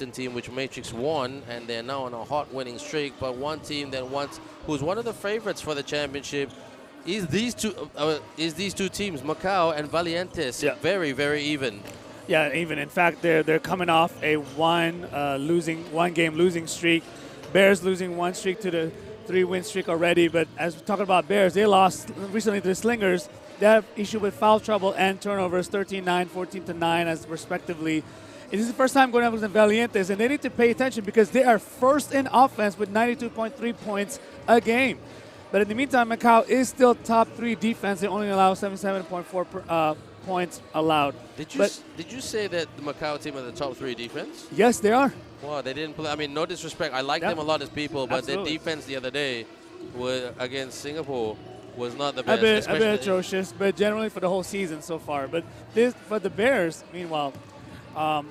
team, which Matrix won, and they're now on a hot winning streak. But one team that who's one of the favorites for the championship, is these two teams, Macau and Valientes. Yeah. Very, very even. Yeah, even. In fact, they're coming off a one game losing streak. Bears losing one streak to the 3-win streak already. But as we're talking about Bears, they lost recently to the Slingers. They have issue with foul trouble and turnovers, 13-9, 14-9, as respectively. It is the first time going up against Valientes, and they need to pay attention because they are first in offense with 92.3 points a game. But in the meantime, Macau is still top 3 defense. They only allow 77.4 points allowed. Did you say that the Macau team are the top 3 defense? Yes, they are. Wow, they didn't play. I mean, no disrespect. I like them a lot as people, but Absolutely. their defense the other day against Singapore was not the best. A bit atrocious, but generally for the whole season so far. But for the Bears, meanwhile,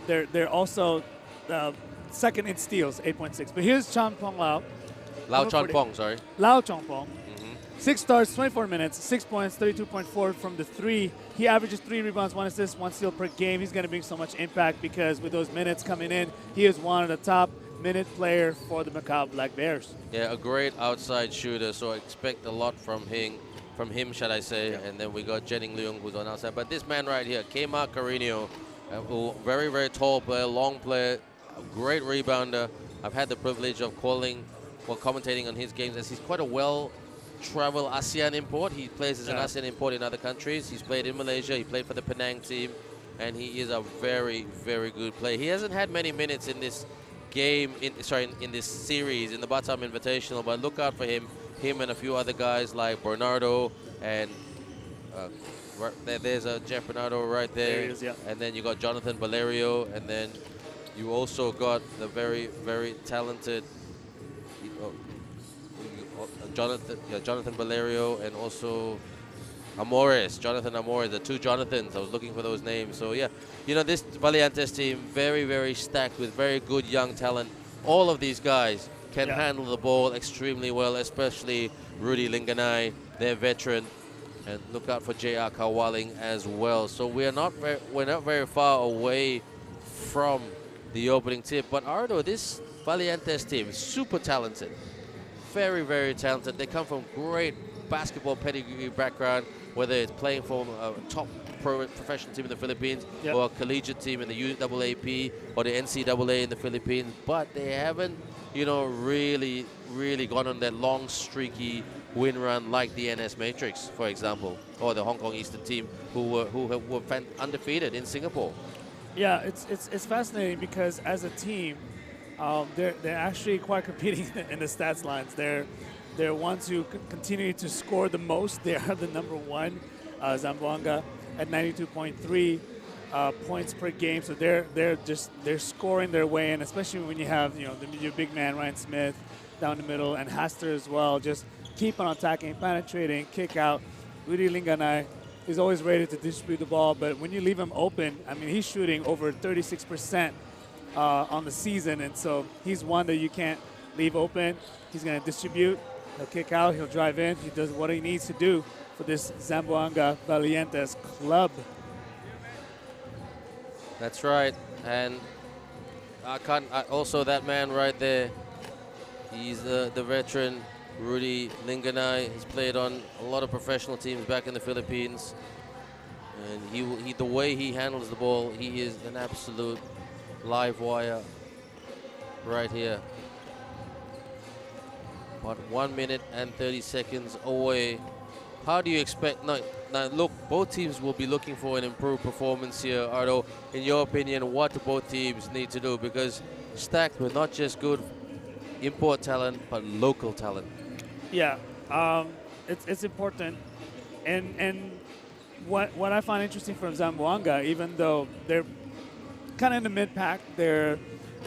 they're also second in steals, 8.6. But here's Champong Lau. Lau Champong, sorry. Lau Champong. 6 starts, 24 minutes, 6 points, 32.4 from the 3. He averages 3 rebounds, 1 assist, 1 steal per game. He's going to bring so much impact because with those minutes coming in, he is one of the top minute player for the Macau Black Bears. Yeah, a great outside shooter, so I expect a lot from him, shall I say. Yeah. And then we got Jennings Leung, who's on outside. But this man right here, Kemar Carino, very, very tall player, long player, a great rebounder. I've had the privilege of commentating on his games, as he's quite a well-traveled ASEAN import. He plays as an ASEAN import in other countries. He's played in Malaysia. He played for the Penang team, and he is a very, very good player. He hasn't had many minutes in this game, in this series, in the Batam Invitational, but look out for him and a few other guys like Bernardo, and there's a Jeff Bernardo right there. There he is, yeah. And then you got Jonathan Valerio, and then you also got the very, very talented Jonathan Valerio, and also Jonathan Amores, the 2 Jonathans. I was looking for those names. So yeah, this Valientes team, very, very stacked with very good young talent. All of these guys can handle the ball extremely well, especially Rudy Linganai, their veteran, and look out for J.R. Kawaling as well. So we're not very far away from the opening tip. But Ardo, this Valientes team is super talented. Very, very talented. They come from great basketball pedigree background, whether it's playing for a top professional team in the Philippines or a collegiate team in the UAAP or the NCAA in the Philippines. But they haven't, really, really gone on that long, streaky win run like the NS Matrix, for example, or the Hong Kong Eastern team who were undefeated in Singapore. Yeah, it's fascinating because as a team, they're actually quite competing in the stats lines. They're ones who continue to score the most. They are the number 1, Zamboanga, at 92.3 points per game. So they're scoring their way in, especially when you have your big man Ryan Smith down the middle and Haster as well. Just keep on attacking, penetrating, kick out. Rudy Linganai is always ready to distribute the ball, but when you leave him open, I mean, he's shooting over 36%. On the season, and so he's one that you can't leave open. He's going to distribute, he'll kick out, he'll drive in, he does what he needs to do for this Zamboanga Valientes club. That's right, and also that man right there, he's the veteran Rudy Linganai. He's played on a lot of professional teams back in the Philippines, and the way he handles the ball, he is an absolute live wire right here. But 1 minute and 30 seconds away. How do you expect? Now look, both teams will be looking for an improved performance here. Ardo, in your opinion, what do both teams need to do? Because stacked with not just good import talent, but local talent. Yeah, it's important. And what I find interesting from Zamboanga, even though they're kind of in the mid-pack, they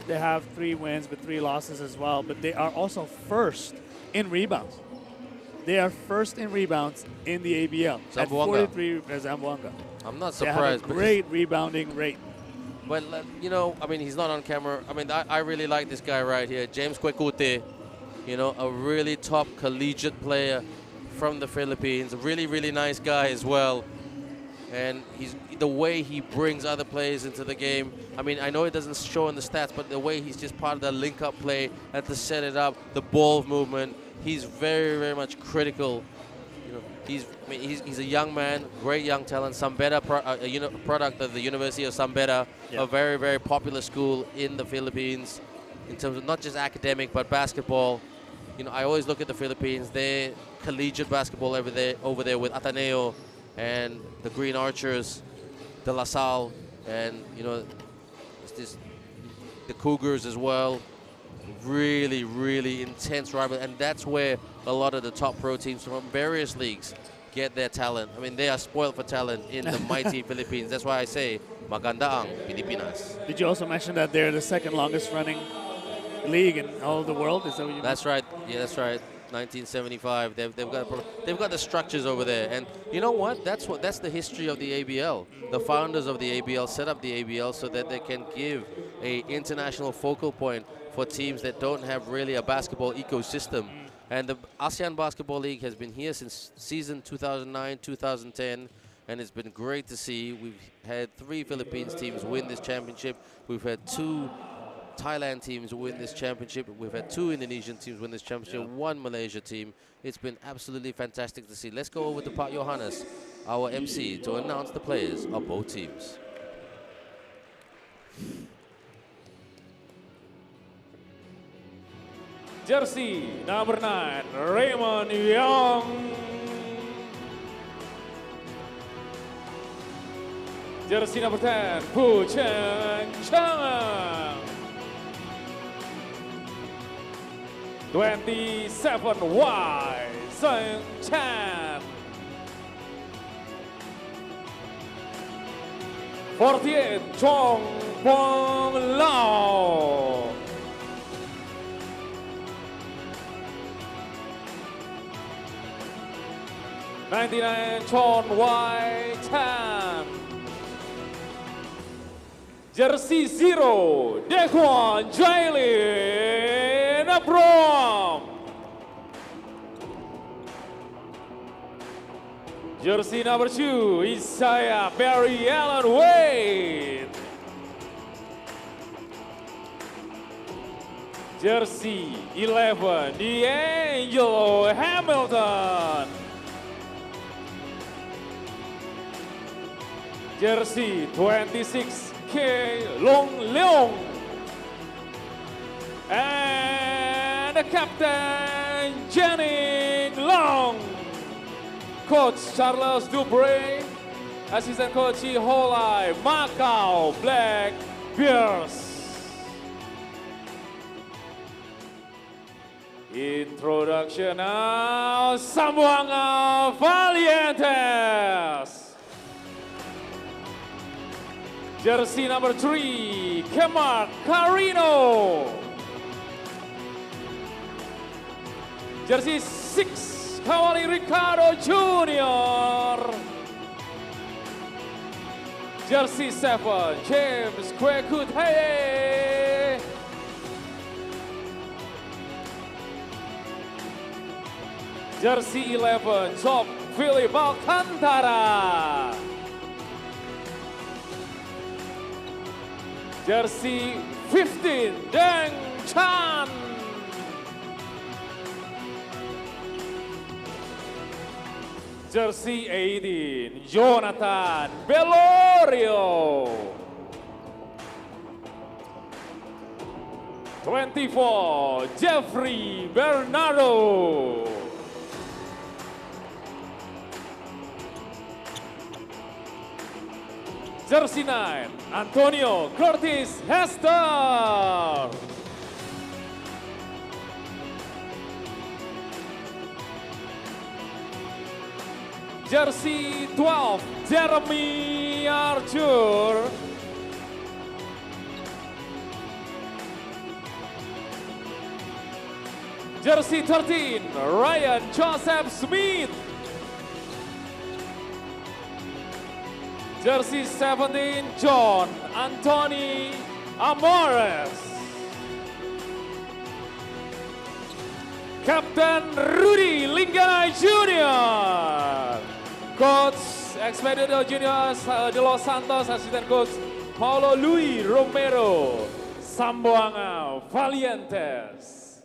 have 3 wins but 3 losses as well, but they are also first in rebounds. They are first in rebounds in the ABL at 43 Zamboanga. I'm not surprised. They have a great rebounding rate. But I mean, he's not on camera. I mean, I really like this guy right here, James Kwekute. A really top collegiate player from the Philippines. A really, really nice guy as well. And the way he brings other players into the game. I mean, I know it doesn't show in the stats, but the way he's just part of the link-up play and to set it up, the ball movement, he's very, very much critical. You know, he's a young man, great young talent. Sambera, product of the University of Sambera, a very, very popular school in the Philippines in terms of not just academic but basketball. You know, I always look at the Philippines. They're collegiate basketball over there with Ateneo and the Green Archers, De La Salle, and you know, the Cougars as well. Really, really intense rivalry, and that's where a lot of the top pro teams from various leagues get their talent. I mean, they are spoiled for talent in the mighty Philippines. That's why I say, maganda ang Pilipinas. Did you also mention that they're the second longest running league in all of the world? Is that what you That's right. Yeah, that's right. 1975. They've got the structures over there, and you know what? That's the history of the ABL. The founders of the ABL set up the ABL so that they can give a international focal point for teams that don't have really a basketball ecosystem. And the ASEAN Basketball League has been here since season 2009-2010, and it's been great to see. We've had 3 Philippines teams win this championship. We've had 2 Thailand teams win this championship. We've had 2 Indonesian teams win this championship, 1 Malaysia team. It's been absolutely fantastic to see. Let's go over to Pak Johannes, our MC, to announce the players of both teams. Jersey number 9, Raymond Young. Jersey number 10, Pu Chen Chang. 27, Wai Seng Chan. 48, Chong Pong Lao. 99, Chon Wai Tan. Jersey 0, Daquan Jailin Abram. Jersey number 2, Isaiah Barry Allen Wade. Jersey 11, D'Angelo Hamilton. Jersey 26, K. Long Leong. And the captain, Jenning Long. Coach Charles Dubre. Assistant coach Holai, Macau Black Bears. Introduction now, Zamboanga Valientes. Jersey number 3, Kemar Carino. Jersey 6, Kawali Ricardo Jr. Jersey 7, James Kwekuteye. Jersey 11, Job Philip Alcantara. Jersey 15, Deng Chan. Jersey 18, Jonathan Belorio. 24, Jeffrey Bernardo. Jersey 9, Antonio Curtis Hester. Jersey 12, Jeremy Arthur. Jersey 13, Ryan Joseph Smith. Jersey 17, John Anthony Amores. Captain Rudy Linganai Jr. Coach Expeditor Junior De Los Santos, Assistant Coach Paulo Luis Romero, Zamboanga, Valientes.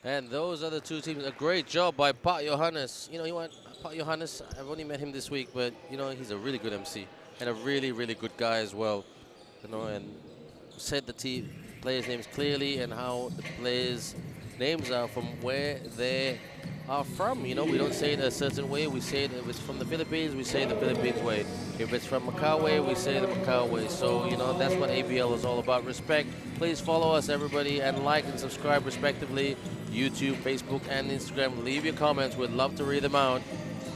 And those are the two teams. A great job by Pat Johannes. You know, Pat Johannes, I've only met him this week, but, you know, he's a really good MC and a really, really good guy as well. You know, and said the team players' names clearly and how the players' names are from where they are from. You know, we don't say it a certain way. We say it, if it's from the Philippines, we say it the Philippines way. If it's from Macau way, we say the Macau way. So, you know, that's what ABL is all about. Respect. Please follow us, everybody, and like and subscribe respectively. YouTube, Facebook, and Instagram. Leave your comments. We'd love to read them out.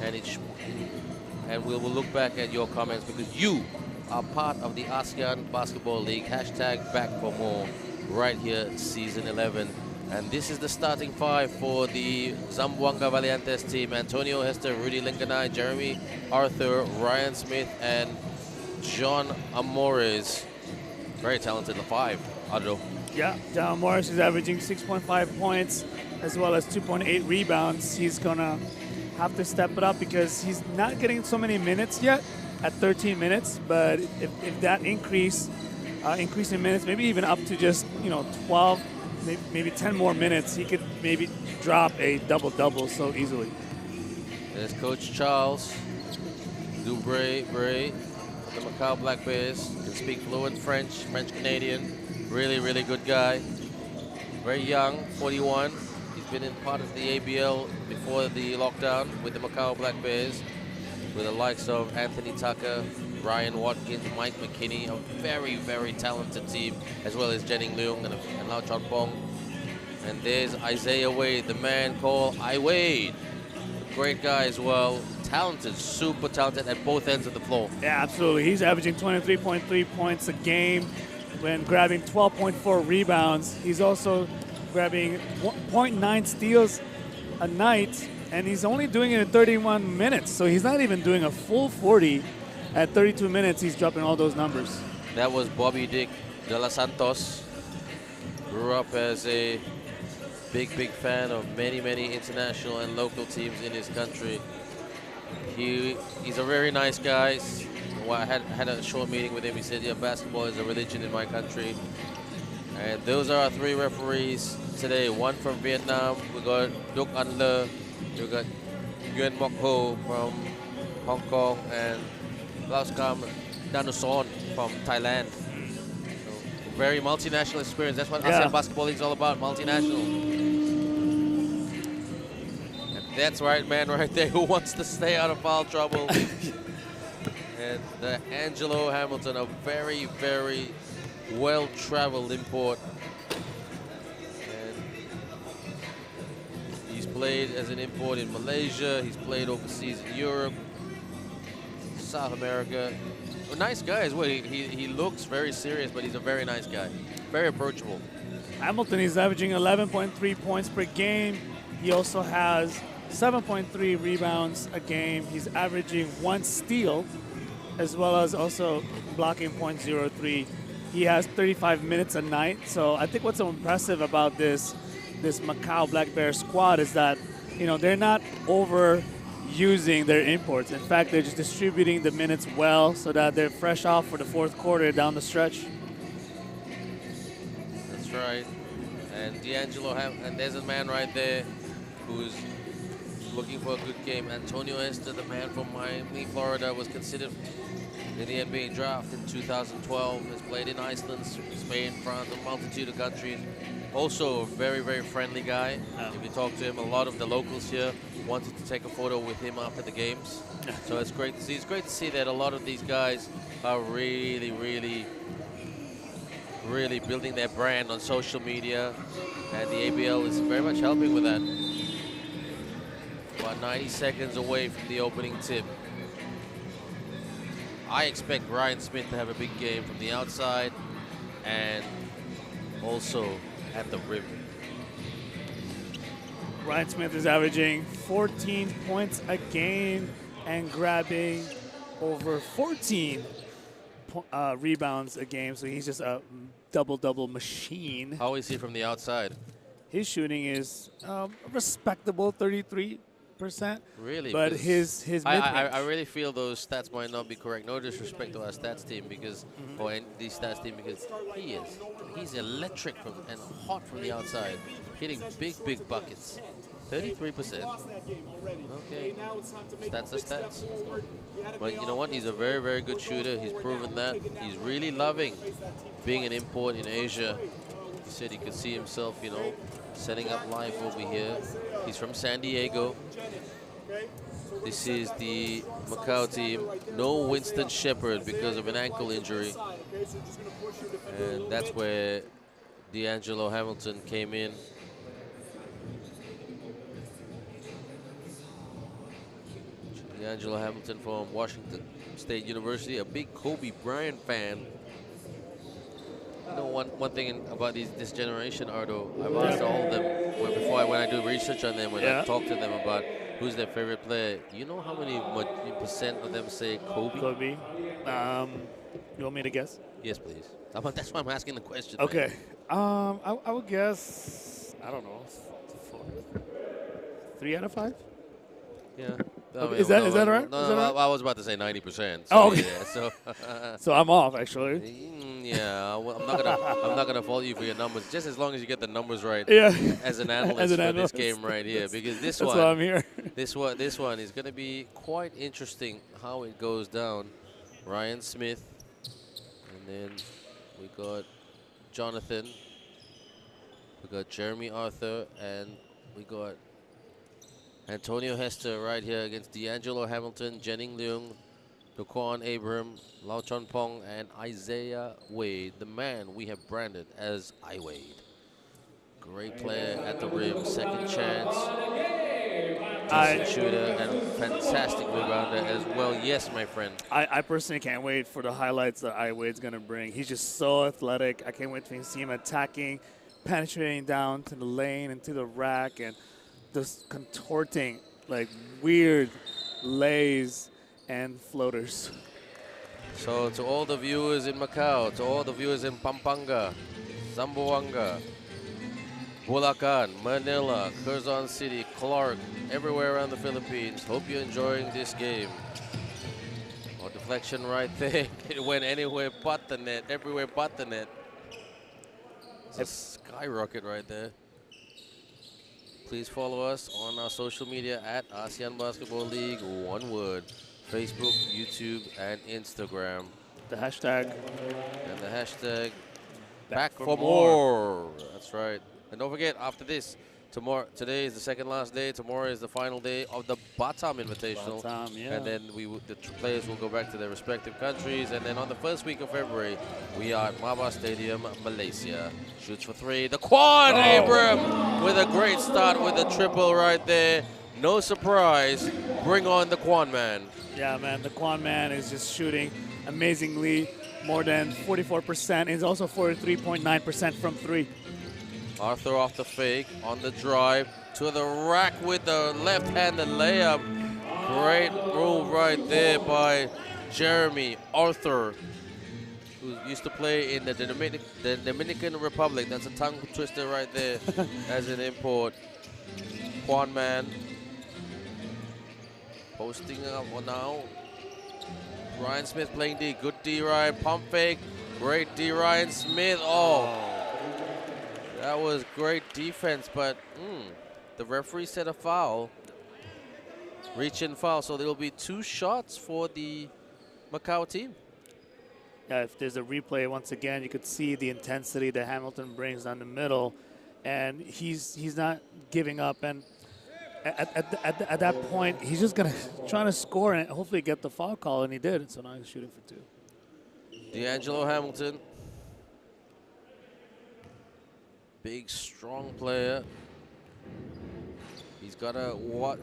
And we will look back at your comments because you are part of the ASEAN Basketball League. Hashtag back for more right here, season 11. And this is the starting five for the Zamboanga Valientes team. Antonio Hester, Rudy Linganai, Jeremy Arthur, Ryan Smith, and John Amores. Very talented, the five. Adro. Yeah, John Morris is averaging 6.5 points as well as 2.8 rebounds. He's going to have to step it up because he's not getting so many minutes yet at 13 minutes. But if that increase in minutes, maybe even up to just, 12, maybe 10 more minutes, he could maybe drop a double-double so easily. There's Coach Charles Dubre of the Macau Black Bears. Can speak fluent French-Canadian. Really, really good guy. Very young, 41. He's been in part of the ABL before the lockdown with the Macau Black Bears, with the likes of Anthony Tucker, Ryan Watkins, Mike McKinney, a very, very talented team, as well as Jennings Leung and Lau Chon Pong. And there's Isaiah Wade, the man called I Wade. Great guy as well. Talented, super talented at both ends of the floor. Yeah, absolutely. He's averaging 23.3 points a game when grabbing 12.4 rebounds. He's also grabbing 0.9 steals a night, and he's only doing it in 31 minutes. So he's not even doing a full 40. At 32 minutes, he's dropping all those numbers. That was Bobby Dick de los Santos. Grew up as a big fan of many international and local teams in his country. He's a very nice guy. Well, I had a short meeting with him. He said, yeah, basketball is a religion in my country. And those are our three referees today. One from Vietnam. We got Duc An Le. We got Nguyen Mok Ho from Hong Kong. And Lauskam Danuson from Thailand. So, very multinational experience. That's what ASEAN Basketball League is all about, multinational. And that's right, man, right there, who wants to stay out of foul trouble. And Angelo Hamilton, a very, very well-traveled import. And he's played as an import in Malaysia. He's played overseas in Europe, South America. A nice guy as well. He looks very serious, but he's a very nice guy. Very approachable. Hamilton is averaging 11.3 points per game. He also has 7.3 rebounds a game. He's averaging 1 steal, as well as also blocking .03. He has 35 minutes a night. So I think what's so impressive about this Macau Black Bear squad is that, they're not overusing their imports. In fact, they're just distributing the minutes well so that they're fresh off for the fourth quarter down the stretch. That's right. And D'Angelo, and there's a man right there who's looking for a good game. Antonio Hester, the man from Miami, Florida, was considered in the NBA draft in 2012. Has played in Iceland, Spain, France, a multitude of countries. Also a very, very friendly guy. If you talk to him, a lot of the locals here wanted to take a photo with him after the games. So it's great to see. It's great to see that a lot of these guys are really, really, really building their brand on social media. And the ABL is very much helping with that. About 90 seconds away from the opening tip. I expect Ryan Smith to have a big game from the outside and also at the rim. Ryan Smith is averaging 14 points a game and grabbing over 14 rebounds a game. So he's just a double-double machine. How is he from the outside? His shooting is respectable, 33. 98%. Really? But 'Cause his mid-range. I really feel those stats might not be correct. No disrespect to our stats team because, or these stats team because he's electric and hot from the outside, hitting big buckets. 33%. Okay, stats are stats. But you know what? He's a very good shooter. He's proven that. He's really loving being an import in Asia. He said he could see himself, you know, setting up life over here. He's from San Diego. This is the Macau team. No Winston Shepard because of an ankle injury. And that's where D'Angelo Hamilton came in. D'Angelo Hamilton from Washington State University, a big Kobe Bryant fan. You know, one thing about this generation, Ardo, I've asked all of them when I do research on them, when I talk to them about who's their favorite player. You know how many percent of them say Kobe? Kobe. You want me to guess? Yes, please. That's why I'm asking the question. Okay. I would guess, I don't know, 3 out of 5? Yeah. Okay, is that right? No, Is that right? I was about to say 90%. So Oh, okay. Yeah, so So I'm off, actually. yeah, well, I'm not gonna fault you for your numbers, just as long as you get the numbers right. Yeah. As an analyst As an for analyst. this game right here, because this That's one, why I'm here. this one is gonna be quite interesting how it goes down. Ryan Smith, and then we got Jonathan, we got Jeremy Arthur, and we got Antonio Hester right here against D'Angelo Hamilton, Jennings Leung, Daquan Abram, Lau Chun Pong, and Isaiah Wade, the man we have branded as I Wade. Great player at the rim, second chance, decent shooter, and fantastic rebounder as well. Yes, my friend. I personally can't wait for the highlights that I Wade's going to bring. He's just so athletic. I can't wait to see him attacking, penetrating down to the lane and to the rack, and just contorting like weird lays and floaters. So to all the viewers in Macau, to all the viewers in Pampanga, Zamboanga, Bulacan, Manila, Quezon City, Clark, everywhere around the Philippines, hope you're enjoying this game. Oh, deflection right there. It went anywhere but the net, everywhere but the net. It's a skyrocket right there. Please follow us on our social media at ASEAN Basketball League, one word. Facebook, YouTube, and Instagram. The hashtag. And the hashtag back for more. That's right. And don't forget, after this, today is the second last day. Tomorrow is the final day of the Batam Invitational. Batam, yeah. And then the players will go back to their respective countries. And then on the first week of February, we are at Maba Stadium, Malaysia. Shoots for three. The Quan Abram with a great start with a triple right there. No surprise. Bring on the Quan man. Yeah, man. The Quan man is just shooting amazingly. More than 44%. He's also 43.9% from three. Arthur off the fake, on the drive, to the rack with the left-handed layup. Great move right there by Jeremy Arthur, who used to play in the Dominican Republic. That's a tongue twister right there as an import. Quan man posting up now. Ryan Smith playing D. Good D, Ryan. Pump fake. Great D, Ryan Smith. Oh. That was great defense, but the referee said a foul. Reach-in foul, so there will be 2 shots for the Macau team. Yeah, if there's a replay, once again, you could see the intensity that Hamilton brings down the middle, and he's not giving up. And at that point, he's just gonna try to score and hopefully get the foul call, and he did. So now he's shooting for 2. D'Angelo Hamilton. Big, strong player. He's got to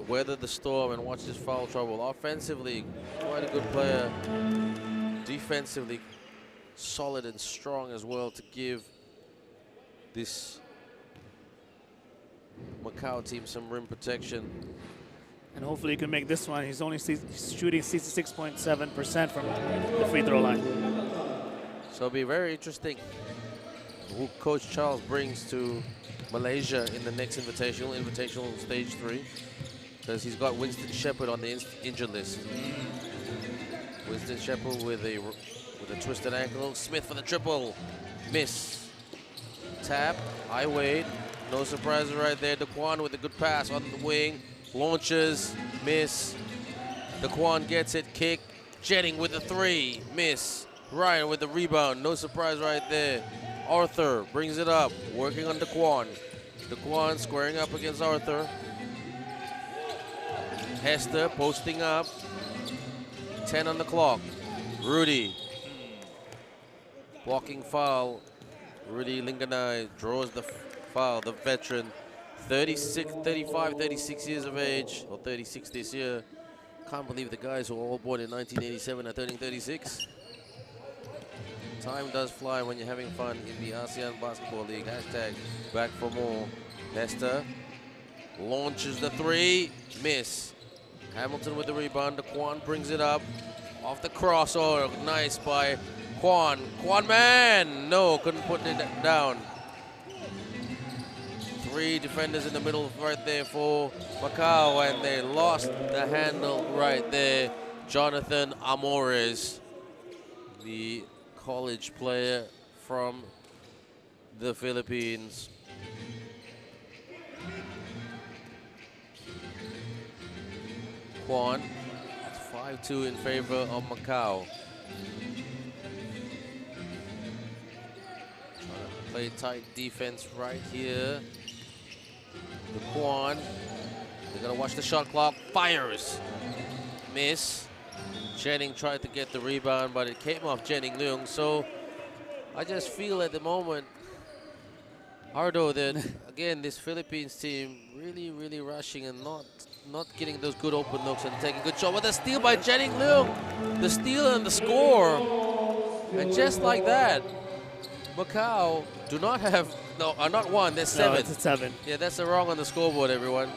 weather the storm and watch his foul trouble. Offensively, quite a good player. Defensively, solid and strong as well to give this Macau team some rim protection. And hopefully he can make this one. He's only shooting 66.7% from the free throw line. So it'll be very interesting who Coach Charles brings to Malaysia in the next Invitational stage 3. because he's got Winston Shepard on the injured list. Winston Shepard with a twisted ankle. Smith for the triple. Miss. Tap. I wait. No surprises right there. Daquan with a good pass on the wing. Launches. Miss. Daquan gets it. Kick. Jennings with the 3. Miss. Ryan with the rebound. No surprise right there. Arthur brings it up. Working on Daquan. Daquan squaring up against Arthur. Hester posting up. 10 on the clock. Rudy. Blocking foul. Rudy Linganai draws the foul, the veteran. 36 years of age, or 36 this year. Can't believe the guys who were all born in 1987 are turning 36. Time does fly when you're having fun in the ASEAN Basketball League. Hashtag back for more. Hester launches the 3. Miss. Hamilton with the rebound. Daquan brings it up. Off the cross. Oh, nice by Quan. Quan man! No, couldn't put it down. 3 defenders in the middle right there for Macau, and they lost the handle right there. Jonathan Amores, the college player from the Philippines. Quan, 5-2 in favor of Macau. Trying to play tight defense right here. Daquan, they're gonna watch the shot clock. Fires. Miss. Jennings tried to get the rebound, but it came off Jennings Leung. So I just feel at the moment, Ardo, that again this Philippines team really rushing and not getting those good open looks and taking good shot. But the steal by Jennings Leung, the steal and the score, and just like that, Macau do not have not 1. There's 7. No, it's a 7. Yeah, that's the wrong on the scoreboard, everyone.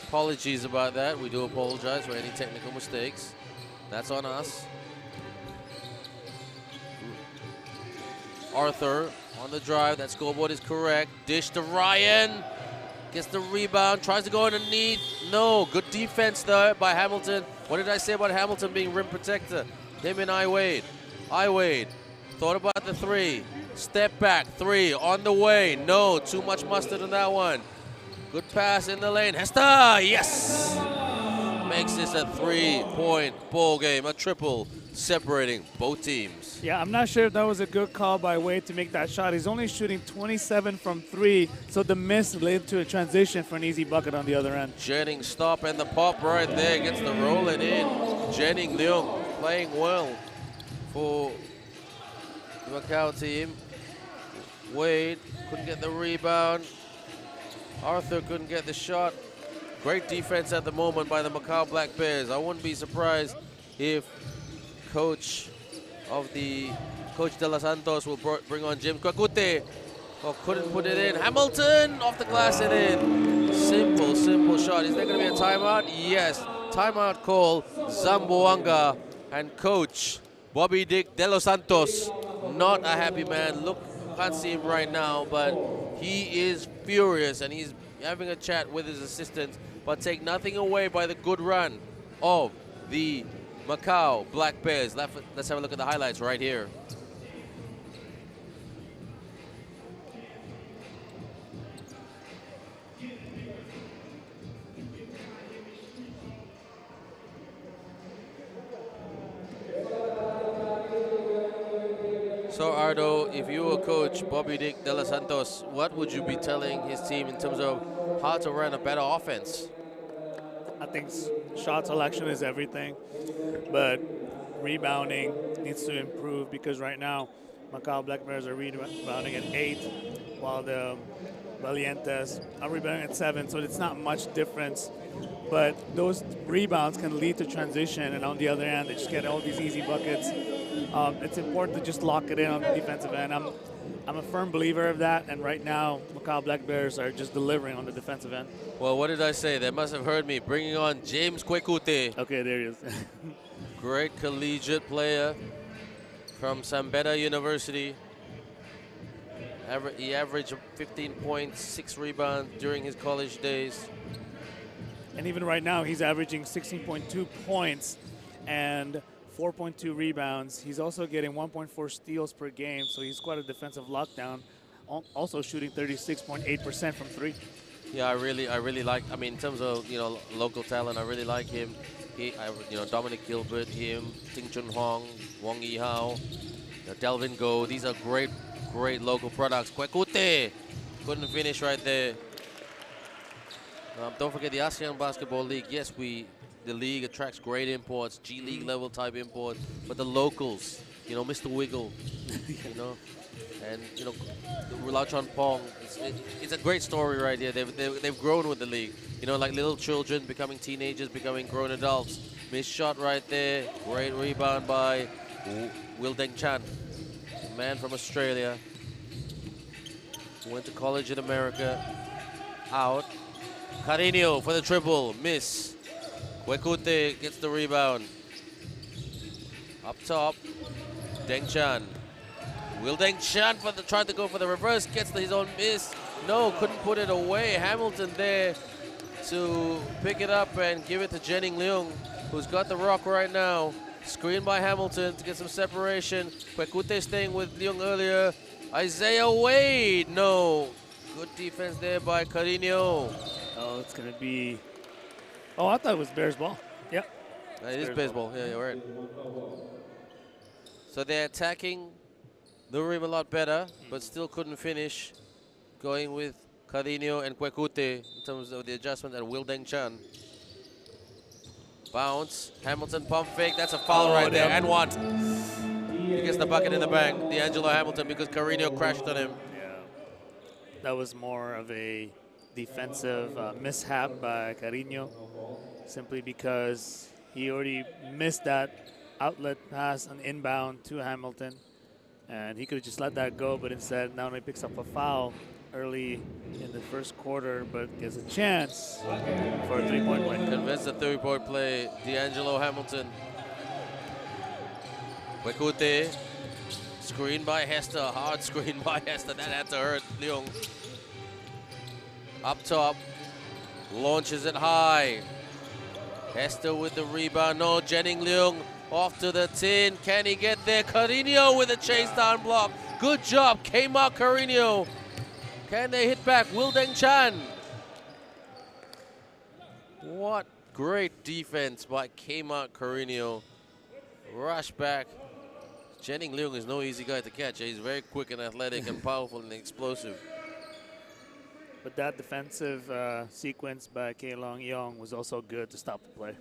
Apologies about that. We do apologize for any technical mistakes. That's on us. Arthur on the drive. That scoreboard is correct. Dish to Ryan. Gets the rebound. Tries to go underneath. No. Good defense, though, by Hamilton. What did I say about Hamilton being rim protector? Him and I Wade. Thought about the 3. Step back. 3 on the way. No. Too much mustard on that one. Good pass in the lane. Hester, yes! Makes this a 3-point ball game, a triple separating both teams. Yeah, I'm not sure if that was a good call by Wade to make that shot. He's only shooting 27 from 3, so the miss led to a transition for an easy bucket on the other end. Jennings stop and the pop right there, gets the rolling in. Jennings Leung playing well for the Macau team. Wade couldn't get the rebound. Arthur couldn't get the shot. Great defense at the moment by the Macau Black Bears. I wouldn't be surprised if Coach De Los Santos will bring on James Kwakute. Oh, couldn't put it in. Hamilton off the glass and in. Simple shot. Is there going to be a timeout? Yes. Timeout call. Zamboanga and Coach Bobby Dick De Los Santos. Not a happy man. Look, can't see him right now, but he is furious and he's having a chat with his assistants, but take nothing away by the good run of the Macau Black Bears. Let's have a look at the highlights right here. So Ardo, if you were coach Bobby Dick De Los Santos, what would you be telling his team in terms of how to run a better offense? I think shot selection is everything, but rebounding needs to improve because right now Macau Black Bears are rebounding at 8, while the Valientes are rebounding at 7, so it's not much difference. But those rebounds can lead to transition, and on the other end, they just get all these easy buckets. It's important to just lock it in on the defensive end. I'm a firm believer of that, and right now, Macau Black Bears are just delivering on the defensive end. Well, what did I say? They must have heard me. Bringing on James Kwekute. Okay, there he is. Great collegiate player from Sambeta University. He averaged 15 points, 6 rebounds during his college days. And even right now, he's averaging 16.2 points and 4.2 rebounds. He's also getting 1.4 steals per game, so he's quite a defensive lockdown. Also shooting 36.8% from three. Yeah, I really like. I mean, in terms of local talent, I really like him. Dominic Gilbert, him, Ting Chun Hong, Wong Yi Hao, Delvin Go. These are great local products. Kwekute couldn't finish right there. Don't forget the ASEAN Basketball League. Yes, the league attracts great imports, G League level type imports, but the locals, Mr. Wiggle, and Lau Chon Pong. It's a great story right here. They've grown with the league. Like little children becoming teenagers, becoming grown adults. Missed shot right there. Great rebound by Will Deng Chan, a man from Australia who went to college in America. Out. Carino for the triple, miss. Kwekute gets the rebound. Up top, Deng Chan. Will Deng Chan tried to go for the reverse, gets his own miss. No, couldn't put it away. Hamilton there to pick it up and give it to Jenning Leung, who's got the rock right now. Screen by Hamilton to get some separation. Kwekute staying with Leung earlier. Isaiah Wade, no. Good defense there by Carino. Oh, it's going to be... Oh, I thought it was Bears ball. Yep. It is baseball. Yeah, you're right. So they're attacking the rim a lot better, but still couldn't finish. Going with Carino and Kwekute in terms of the adjustment, and Will Deng Chan. Bounce. Hamilton pump fake. That's a foul right there. And one. He gets the bucket in the bank. D'Angelo Hamilton, because Carino crashed on him. Yeah. That was more of a defensive mishap by Carino, simply because he already missed that outlet pass on inbound to Hamilton, and he could have just let that go, but instead not only picks up a foul early in the first quarter, but gets a chance for a three-point win. Convinced the three-point play, D'Angelo Hamilton. Kwekute, screen by Hester, hard screen by Hester, that had to hurt Leung. Up top, launches it high. Hester with the rebound. No, Jenning Leung off to the tin. Can he get there? Carino with a chase down block. Good job, Kmart Carino. Can they hit back? Will Deng Chan. What great defense by Kmart Carino. Rush back. Jenning Leung is no easy guy to catch. He's very quick and athletic and powerful and explosive. But that defensive sequence by Kay Long Yong was also good to stop the play.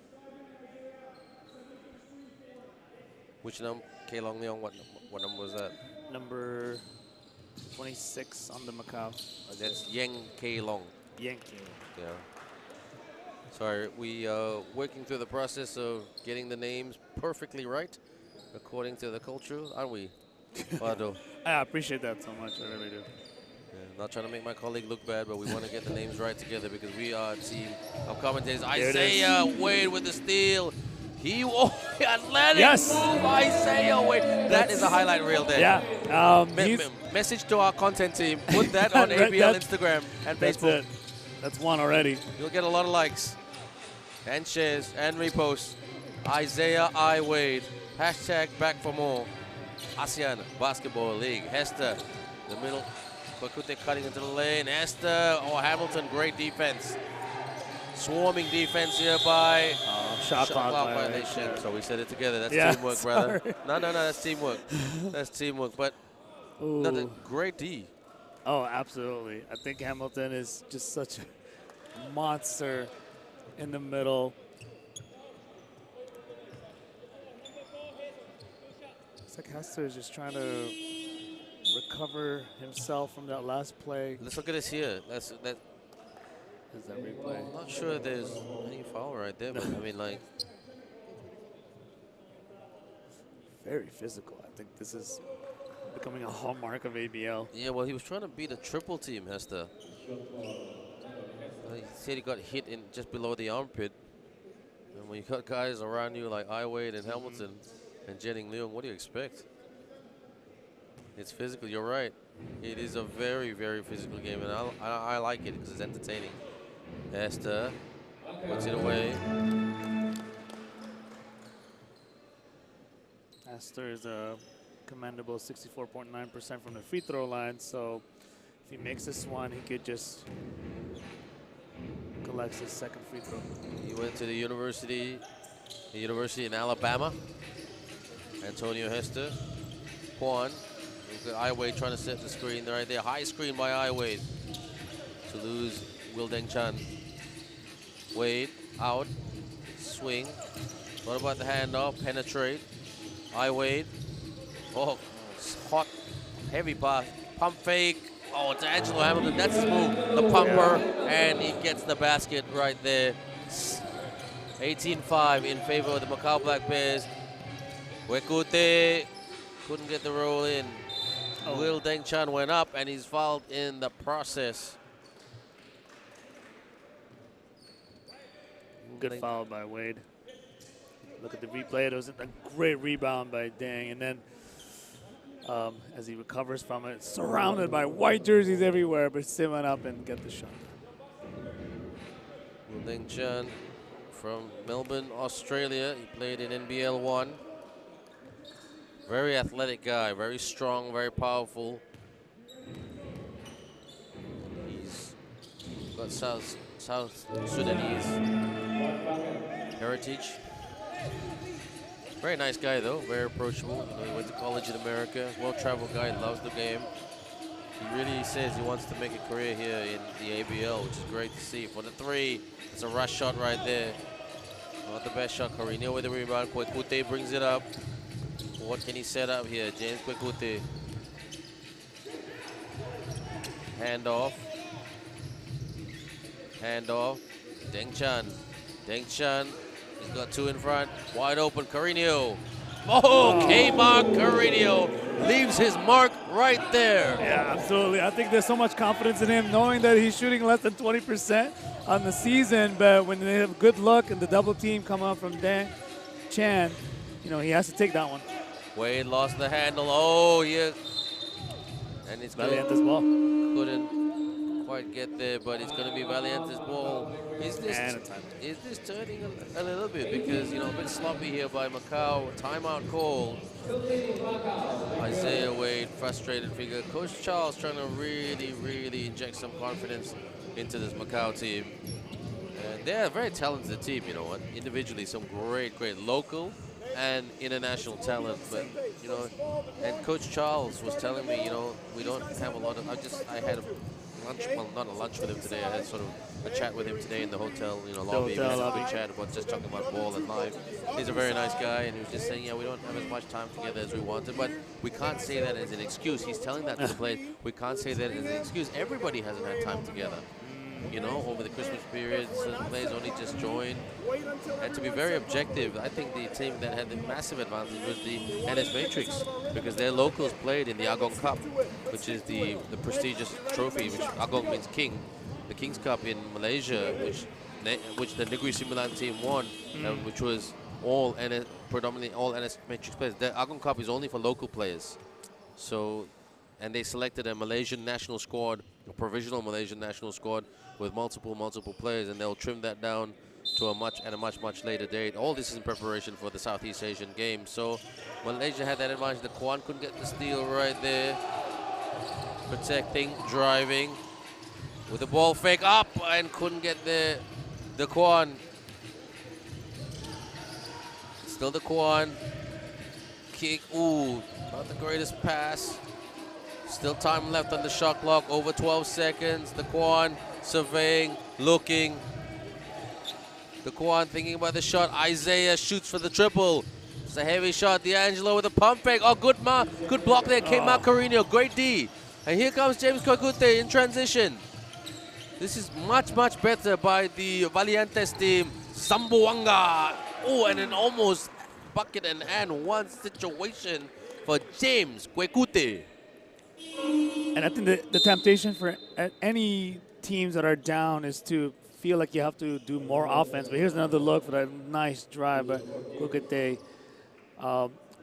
Which number? Kay Long Leong, what number was that? Number 26 on the Macau. That's Yang Kay Long. Yang Kay Long. Yeah. Sorry, we working through the process of getting the names perfectly right, according to the culture, aren't we, Fado? I appreciate that so much, I really do. Yeah, not trying to make my colleague look bad, but we want to get the names right together because we are a team of commentators. Isaiah Wade with the steal. Athletic move, Isaiah Wade. That is a highlight reel there. Yeah. Message to our content team. Put that on ABL Instagram and Facebook. That's one already. You'll get a lot of likes and shares and reposts. Isaiah I. Wade. Hashtag back for more. ASEAN Basketball League. Hester, the middle. Kwekute cutting into the lane. Hester, Hamilton, great defense. Swarming defense here by shot clock violation. So we said it together. That's teamwork, brother. No, that's teamwork. That's teamwork. But another great D. Oh, absolutely. I think Hamilton is just such a monster in the middle. It's like Hester is just trying to recover himself from that last play. Let's look at this here. That's that. Is that replay? I'm not sure there's any foul right there, but I mean, like, very physical. I think this is becoming a hallmark of ABL. Yeah, well, he was trying to beat a triple team, Hester. He said he got hit in just below the armpit. And when you got guys around you like Wade and Hamilton and Jenning Leung, what do you expect? It's physical. You're right. It is a very, very physical game, and I like it because it's entertaining. Hester Puts it away. Astor is a commendable 64.9% from the free throw line, so if he makes this one, he could just collect his second free throw. He went to the university in Alabama. Antonio Hester. Quan. Iwade trying to set the screen right there. High screen by Iwade to lose Will Deng Chan. Wade out. Swing. What about the handoff? Penetrate. Iwade. Oh, hot. Heavy pass. Pump fake. Oh, it's Angelo Hamilton. That's his move. The pumper. And he gets the basket right there. 18-5 in favor of the Macau Black Bears. Kwekute couldn't get the roll in. Oh. Will Deng Chan went up and he's fouled in the process. Good foul by Wade. Look at the replay. It was a great rebound by Deng. And then as he recovers from it, surrounded by white jerseys everywhere, but still went up and get the shot. Will Deng Chan from Melbourne, Australia. He played in NBL 1. Very athletic guy, very strong, very powerful. He's got South Sudanese heritage. Very nice guy though, very approachable. You know, he went to college in America, well-traveled guy, loves the game. He really says he wants to make a career here in the ABL, which is great to see. For the three, it's a rush shot right there. Not the best shot. Carino with the rebound. Kwekute brings it up. What can he set up here? James Kwekute. Handoff. Handoff. Deng Chan. Deng Chan. He's got two in front. Wide open. Carino. Oh, K-Mark Carino leaves his mark right there. Yeah, absolutely. I think there's so much confidence in him, knowing that he's shooting less than 20% on the season, but when they have good luck and the double team come up from Deng Chan, you know, he has to take that one. Wade lost the handle. Oh, yeah. And it's good. Valientes ball. Couldn't quite get there, but it's going to be Valientes ball. Is this turning a little bit? Because, you know, a bit sloppy here by Macau. Timeout call. Isaiah Wade, frustrated figure. Coach Charles trying to really inject some confidence into this Macau team. And they're a very talented team, you know what? Individually, some great local and international talent, but you know, and Coach Charles was telling me, you know, we don't have a lot of. I had a lunch, well, not a lunch with him today. I had sort of a chat with him today in the hotel, you know, lobby. We had a big chat about just talking about ball and life. He's a very nice guy, and he was just saying, yeah, we don't have as much time together as we wanted, but we can't say that as an excuse. He's telling that to the players. We can't say that as an excuse. Everybody hasn't had time together. You know, over the Christmas period, certain players only just joined. And to be very objective, I think the team that had the massive advantage was the NS Matrix, because their locals played in the Agong Cup, which is the prestigious trophy, which Agong means king, the King's Cup in Malaysia, which the Negeri Sembilan team won, which was predominantly all NS Matrix players. The Agong Cup is only for local players. So, and they selected a Malaysian national squad, a provisional Malaysian national squad with multiple players, and they'll trim that down to a much later date. All this is in preparation for the Southeast Asian Games. So Malaysia had that advantage. The Kwan couldn't get the steal right there. Protecting, driving with the ball fake up and couldn't get there. The Kwan. Still the Kwan. Kick, ooh, not the greatest pass. Still time left on the shot clock, over 12 seconds. The Kwan surveying, looking. The Kwan thinking about the shot. Isaiah shoots for the triple. It's a heavy shot. D'Angelo with a pump fake. Oh, good block there. K-Mark Carino, great D. And here comes James Kwekute in transition. This is much better by the Valientes team. Zamboanga. Oh, and an almost bucket and one situation for James Kwekute. And I think the temptation for any teams that are down is to feel like you have to do more offense. But here's another look for that nice drive by Kwekute.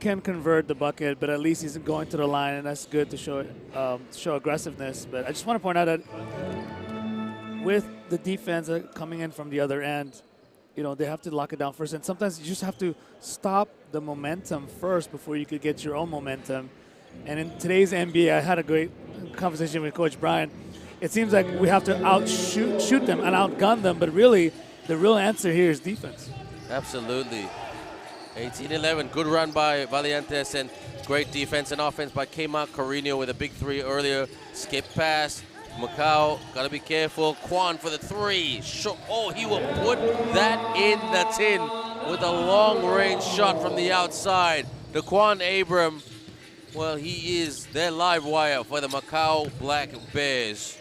Can convert the bucket, but at least he's going to the line, and that's good to show aggressiveness. But I just want to point out that with the defense coming in from the other end, they have to lock it down first. And sometimes you just have to stop the momentum first before you could get your own momentum. And in today's NBA, I had a great conversation with Coach Brian. It seems like we have to shoot them and outgun them, but really, the real answer here is defense. Absolutely. 18-11, good run by Valientes, and great defense and offense by Kema Carino with a big three earlier. Skip pass. Macau, got to be careful. Quan for the three. Oh, he will put that in the tin with a long-range shot from the outside. Daquan Abram, well, he is their live wire for the Macau Black Bears.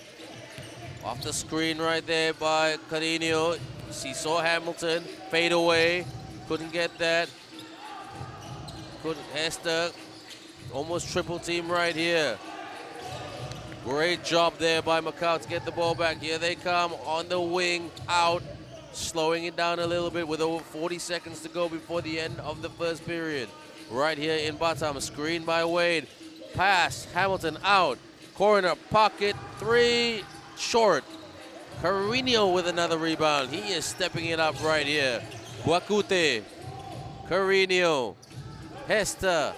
Off the screen right there by Carino. He saw Hamilton fade away. Couldn't get that. Hester, almost triple team right here. Great job there by Macau to get the ball back. Here they come on the wing, out, slowing it down a little bit with over 40 seconds to go before the end of the first period. Right here in Batam, a screen by Wade. Pass, Hamilton out. Corner, pocket, three, short. Carino with another rebound. He is stepping it up right here. Buakute, Carino, Hester,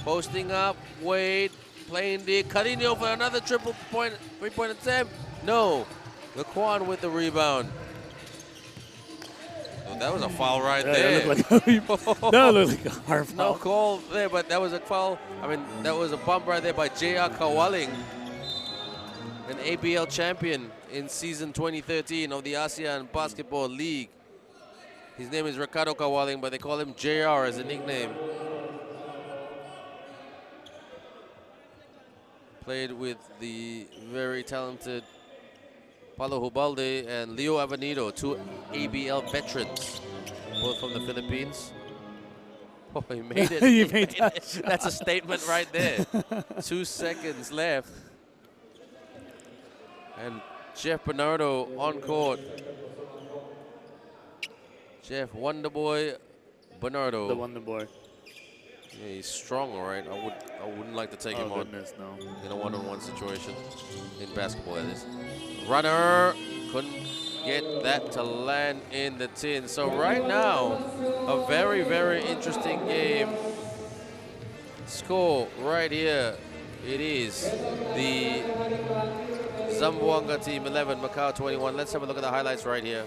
posting up, Wade, playing the Carino for another three-point attempt. No, Laquan with the rebound. Oh, that was a foul right there. That looked like a hard foul. No call there, but that was a foul. I mean, that was a bump right there by J.R. Kawaling, an ABL champion in season 2013 of the ASEAN Basketball League. His name is Ricardo Kawaling, but they call him JR as a nickname. Played with the very talented Paulo Hubalde and Leo Avenido, two ABL veterans, both from the Philippines. Oh, he made it. You made that. That's a statement right there. 2 seconds left. And Jeff Bernardo on court. Jeff Wonderboy Bernardo. The Wonder Boy. Yeah, he's strong, all right. I wouldn't like to take him on No. in a one-on-one situation in basketball, that is. Runner couldn't get that to land in the tin. So right now, a very, very interesting game. Score right here. It is the Zamboanga team 11, Macau 21. Let's have a look at the highlights right here.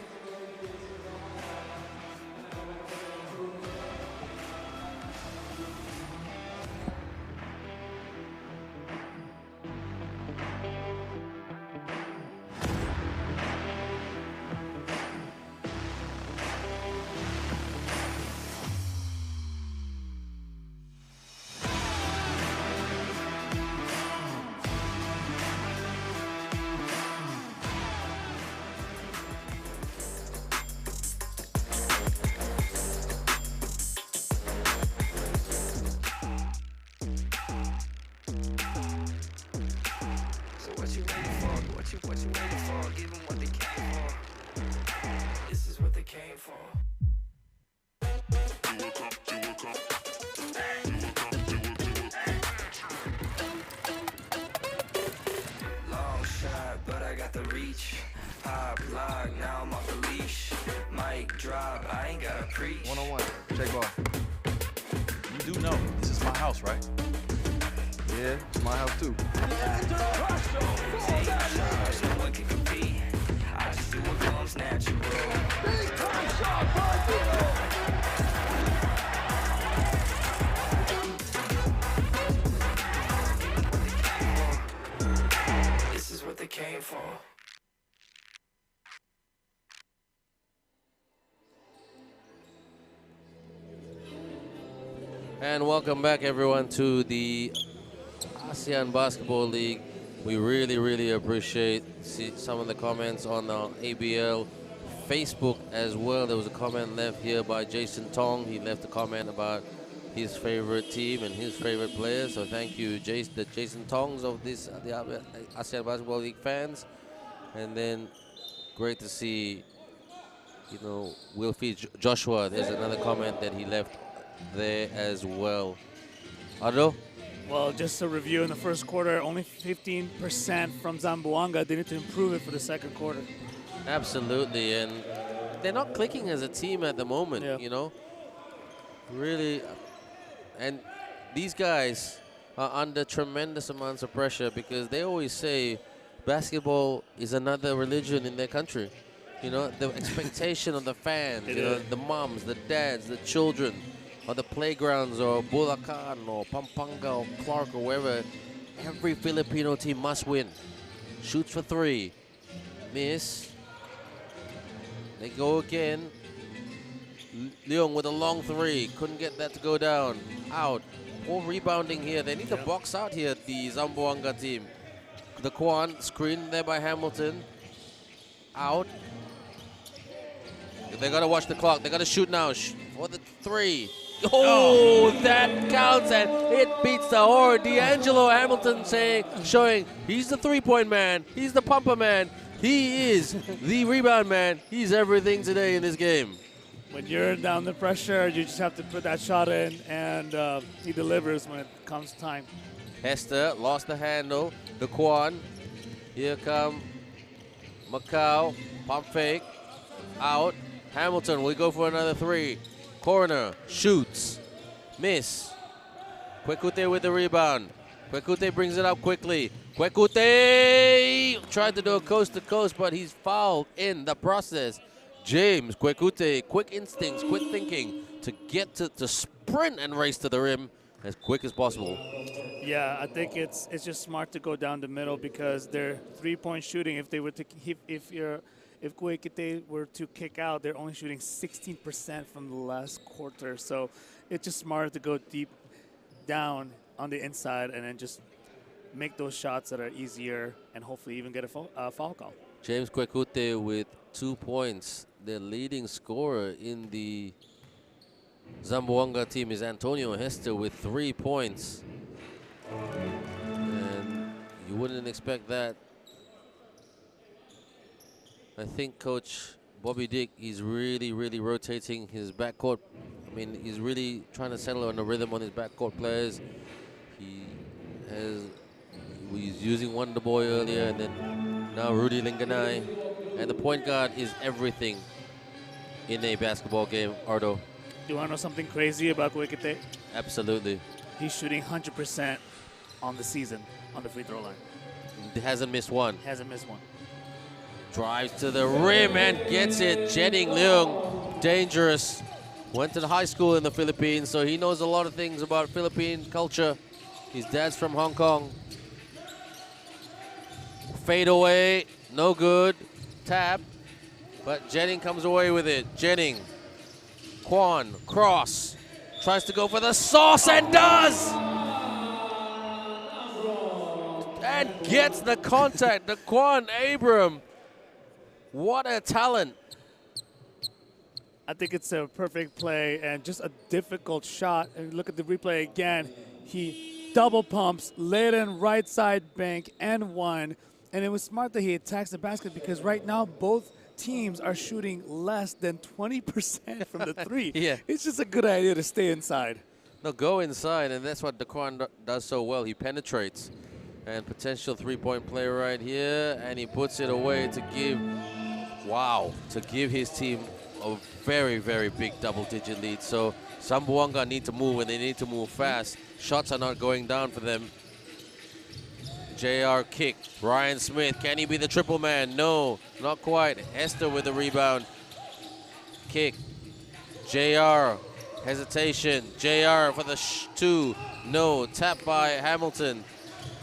One-on-one, check ball. You do know this is my house, right? Yeah, it's my house too. This is what they came for. And welcome back, everyone, to the ASEAN Basketball League. We really, really appreciate some of the comments on the ABL Facebook as well. There was a comment left here by Jason Tong. He left a comment about his favorite team and his favorite players. So thank you, the Jason Tongs of the ASEAN Basketball League fans. And then great to see, Wilfie Joshua. There's another comment that he left there as well. Aldo? Well, just a review in the first quarter, only 15% from Zamboanga. They need to improve it for the second quarter. Absolutely, and they're not clicking as a team at the moment, Yeah. you know. Really, and these guys are under tremendous amounts of pressure because they always say basketball is another religion in their country. You know, the expectation of the fans, It you know, is. the moms, the dads, the children, on the playgrounds or Bulacan or Pampanga or Clark or wherever, every Filipino team must win. Shoots for three. Miss. They go again. Leung with a long three. Couldn't get that to go down. Out. Poor rebounding here. They need to box out here, the Zamboanga team. The Kwan screened there by Hamilton. Out. They got to watch the clock. They got to shoot now for the three. Oh, that counts, and it beats the horror. D'Angelo Hamilton showing he's the three-point man. He's the pumper man. He is the rebound man. He's everything today in this game. When you're down the pressure, you just have to put that shot in, and he delivers when it comes time. Hester lost the handle. The Kwan. Here come Macau. Pump fake. Out. Hamilton will go for another three. Corner. Shoots. Miss. Kwekute with the rebound. Kwekute brings it up quickly. Kwekute tried to do a coast to coast, but he's fouled in the process. James Kwekute, quick instincts, quick thinking to get to sprint and race to the rim as quick as possible. Yeah, I think it's just smart to go down the middle because their three-point shooting, if Kwekite were to kick out, they're only shooting 16% from the last quarter. So it's just smarter to go deep down on the inside and then just make those shots that are easier and hopefully even get a foul call. James Kwekute with 2 points. The leading scorer in the Zamboanga team is Antonio Hester with 3 points. And you wouldn't expect that. I think Coach Bobby Dick is really rotating his backcourt. I mean, he's really trying to settle on the rhythm on his backcourt players. He's using Wonder Boy earlier, and then now Rudy Linganai. And the point guard is everything in a basketball game, Ardo. Do you want to know something crazy about Kwekite? Absolutely. He's shooting 100% on the season on the free throw line. He hasn't missed one. Hasn't missed one. Drives to the rim and gets it. Jennings Leung, dangerous. Went to the high school in the Philippines, so he knows a lot of things about Philippine culture. His dad's from Hong Kong. Fade away, no good. Tap, but Jennings comes away with it. Jennings, Kwan, cross, tries to go for the sauce and does! And gets the contact, the Kwan Abram. What a talent. I think it's a perfect play and just a difficult shot. And look at the replay again. He double pumps, laid in right side bank and one. And it was smart that he attacks the basket because right now both teams are shooting less than 20% from the three. Yeah. It's just a good idea to stay inside. No, go inside, and that's what Daquan does so well. He penetrates. And potential three-point play right here, and he puts it away to give his team a very big double-digit lead. So Zamboanga need to move, and they need to move fast. Shots are not going down for them. JR kick. Ryan Smith, can he be the triple man? No, not quite. Hester with the rebound. Kick. JR, hesitation. JR for the two. No, tap by Hamilton.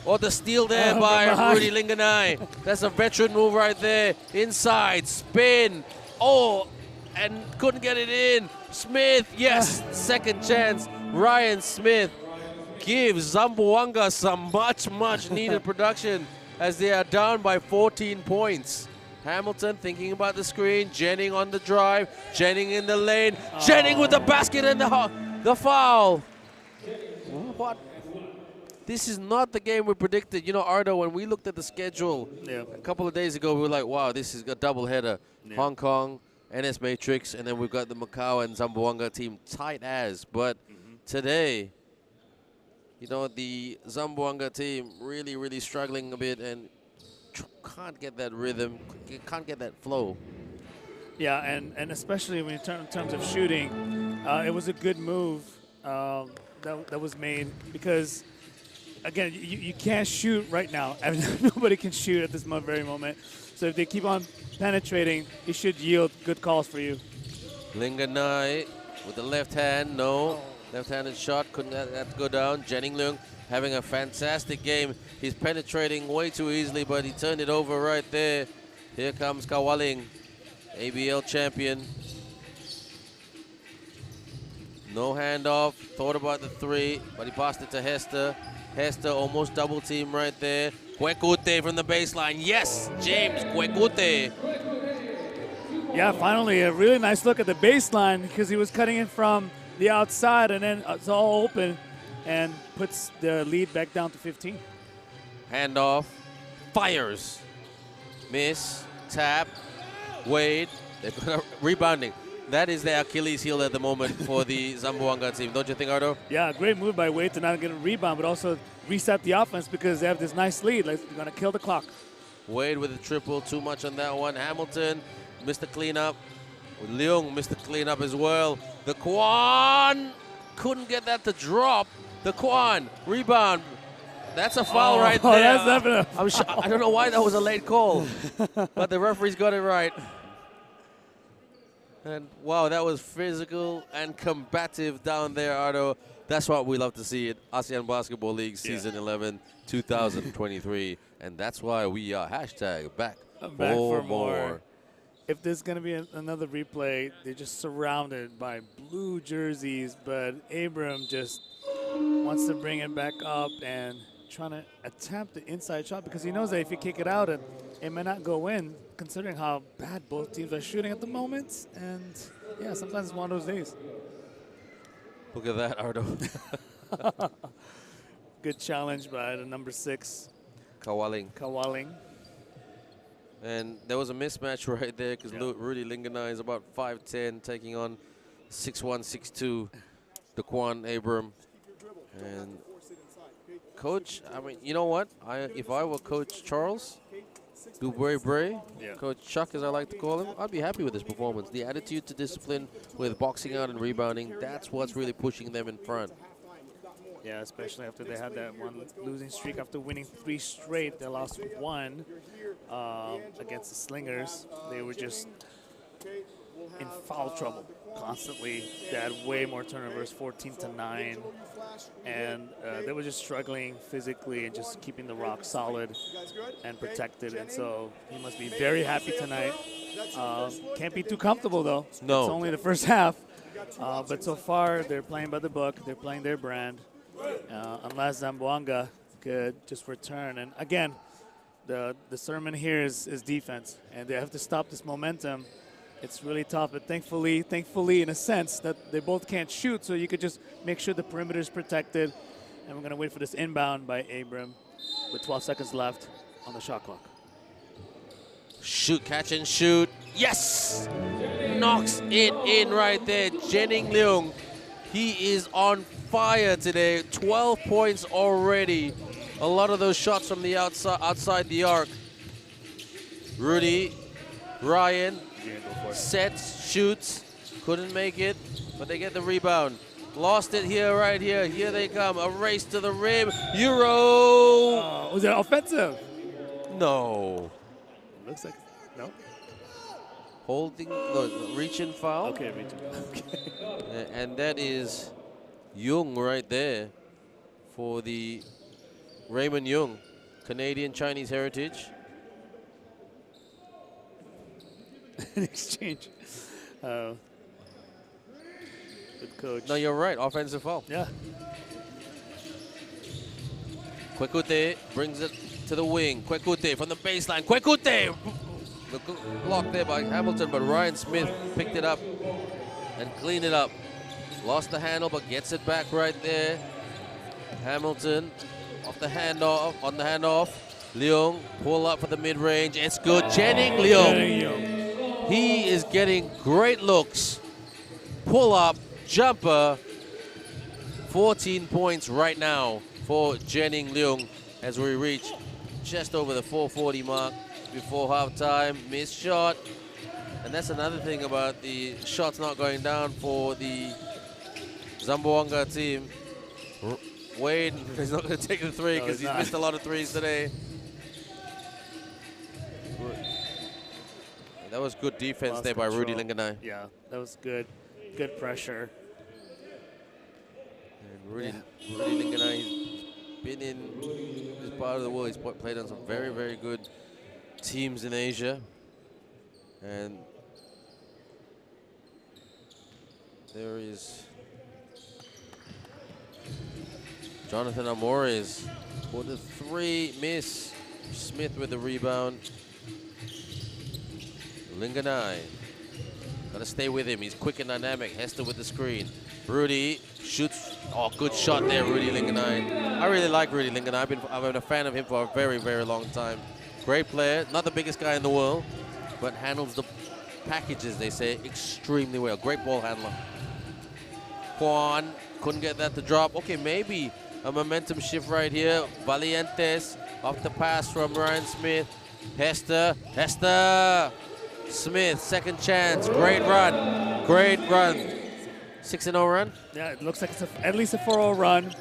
Or the steal there by Rudy Linganai. That's a veteran move right there. Inside, spin. Oh, and couldn't get it in. Smith, yes, second chance. Ryan Smith gives Zamboanga some much needed production as they are down by 14 points. Hamilton thinking about the screen. Jennings on the drive. Jennings in the lane. Jennings with the basket and the foul. What? This is not the game we predicted. You know, Ardo, when we looked at the schedule a couple of days ago, we were like, wow, this is a doubleheader. Yeah. Hong Kong, NS Matrix, and then we've got the Macau and Zamboanga team tight as. But today, you know, the Zamboanga team really struggling a bit and can't get that rhythm, can't get that flow. Yeah, and especially when in terms of shooting, it was a good move that was made because, again, you can't shoot right now. Nobody can shoot at this very moment. So if they keep on penetrating, it should yield good calls for you. Linganai with the left hand, no. Left-handed shot, couldn't that go down. Jenning Leung having a fantastic game. He's penetrating way too easily, but he turned it over right there. Here comes Kawaling, ABL champion. No handoff, thought about the three, but he passed it to Hester. Hester almost double team right there. Kwekute from the baseline, yes, James Kwekute. Yeah, finally a really nice look at the baseline because he was cutting it from the outside and then it's all open and puts the lead back down to 15. Handoff, fires, miss, tap, Wade, they've got rebounding. That is the Achilles heel at the moment for the Zamboanga team, don't you think, Ardo? Yeah, great move by Wade to not get a rebound, but also reset the offense because they have this nice lead. Like, they're going to kill the clock. Wade with a triple, too much on that one. Hamilton missed the cleanup. Leung missed the cleanup as well. The Kwan couldn't get that to drop. The Kwan, rebound. That's a foul right there. That's definitely a foul. I don't know why that was a late call, but the referee's got it right. And wow, that was physical and combative down there, Ardo. That's what we love to see at ASEAN Basketball League Season 11, 2023. And that's why we are back for more. If there's going to be another replay, they're just surrounded by blue jerseys, but Abram just wants to bring it back up and trying to attempt the inside shot because he knows that if you kick it out, it may not go in, considering how bad both teams are shooting at the moment. And yeah, sometimes it's one of those days. Look at that, Ardo. Good challenge by the number 6. Kawaling. And there was a mismatch right there because Rudy Linganai is about 5'10", taking on 6'1", 6'2", Daquan Abram. And Coach, I mean, you know what? If I were Coach Charles, Bray, Coach Chuck, as I like to call him, I'd be happy with this performance. The attitude to discipline with boxing out and rebounding, that's what's really pushing them in front. Yeah, especially after they had that one losing streak after winning 3 straight. They lost 1 against the Slingers. They were just in foul trouble constantly. They had way more turnovers, 14-9. And they were just struggling physically and just keeping the rock solid and protected. And so he must be very happy tonight. Can't be too comfortable, though. No. It's only the first half. But so far, they're playing by the book. They're playing their brand. Unless Zamboanga could just return. And again, the sermon here is defense. And they have to stop this momentum. It's really tough, but thankfully, in a sense, that they both can't shoot, so you could just make sure the perimeter is protected. And we're going to wait for this inbound by Abram with 12 seconds left on the shot clock. Shoot, catch and shoot. Yes! Knocks it in right there. Jenning Leung, he is on fire today. 12 points already. A lot of those shots from the outside the arc. Rudy, Ryan, sets, shoots, couldn't make it, but they get the rebound. Lost it here, right here. Here they come. A race to the rim. Euro. Was it offensive? No. Looks like no. Holding, no, reaching foul. Okay, reaching. Okay. And that is Jung right there for the Raymond Jung, Canadian Chinese heritage. An exchange. Good coach. No, you're right. Offensive foul. Yeah. Kwekute brings it to the wing. Kwekute from the baseline. Kwekute! Blocked there by Hamilton, but Ryan Smith picked it up and cleaned it up. Lost the handle, but gets it back right there. Hamilton on the handoff. Leung pull up for the mid-range. It's good. Jenning Leung. He is getting great looks. Pull up, jumper. 14 points right now for Jenning Leung as we reach just over the 440 mark before halftime. Missed shot. And that's another thing about the shots not going down for the Zamboanga team. Wade is not going to take the three No, because he's he's not. missed a lot of threes today. That was good defense Lost there by Rudy control. Linganai. Yeah, that was good. Good pressure. And Rudy Linganai, he's been in this part of the world. He's played on some very, very good teams in Asia. And there is Jonathan Amores for the three, miss. Smith with the rebound. Linganai, gotta stay with him. He's quick and dynamic. Hester with the screen. Rudy shoots. Oh, good shot there, Rudy Linganai. I really like Rudy Linganai. I've been a fan of him for a very, very long time. Great player, not the biggest guy in the world, but handles the packages, they say, extremely well. Great ball handler. Quan couldn't get that to drop. Okay, maybe a momentum shift right here. Valientes off the pass from Ryan Smith. Hester. Smith, second chance. Great run. 6-0 run? Yeah, it looks like it's at least a 4-0 run.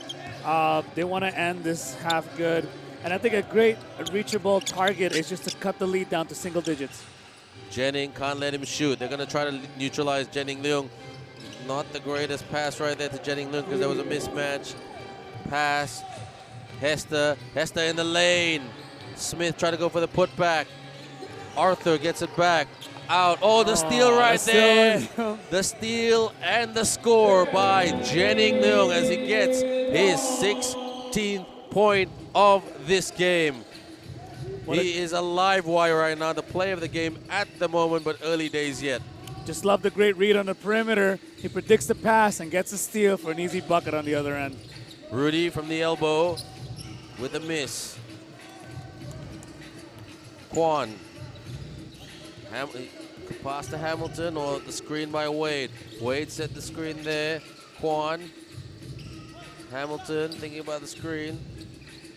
They want to end this half good. And I think a great reachable target is just to cut the lead down to single digits. Jennings can't let him shoot. They're going to try to neutralize Jennings Leung. Not the greatest pass right there to Jennings Leung because there was a mismatch. Pass. Hester in the lane. Smith tried to go for the putback. Arthur gets it back. Out. Oh, the steal right there. The steal and the score by Jennings Leung as he gets his 16th point of this game. He is a live wire right now, the play of the game at the moment, but early days yet. Just love the great read on the perimeter. He predicts the pass and gets a steal for an easy bucket on the other end. Rudy from the elbow with a miss. Quan. Pass to Hamilton or the screen by Wade. Wade set the screen there. Quan. Hamilton thinking about the screen.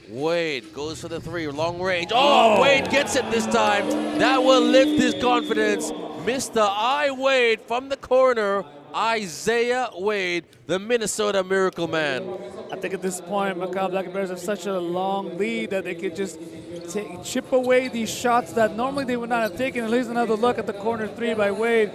Wade goes for the three, long range. Oh, Wade gets it this time. That will lift his confidence. Mr. I. Wade from the corner. Isaiah Wade, the Minnesota Miracle Man. I think at this point, Macau Black Bears have such a long lead that they could just chip away these shots that normally they would not have taken. And here's another look at the corner three by Wade.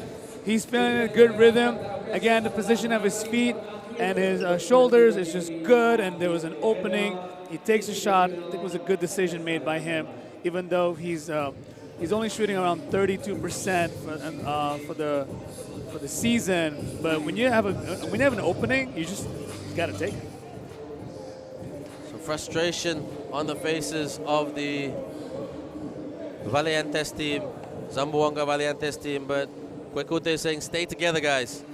He's feeling a good rhythm. Again, the position of his feet and his shoulders is just good, and there was an opening. He takes a shot. I think it was a good decision made by him, even though he's only shooting around 32% for the season. But when you have an opening, you just got to take it. So frustration on the faces of the Valientes team, Zamboanga Valientes team, but Kwekute is saying, stay together, guys.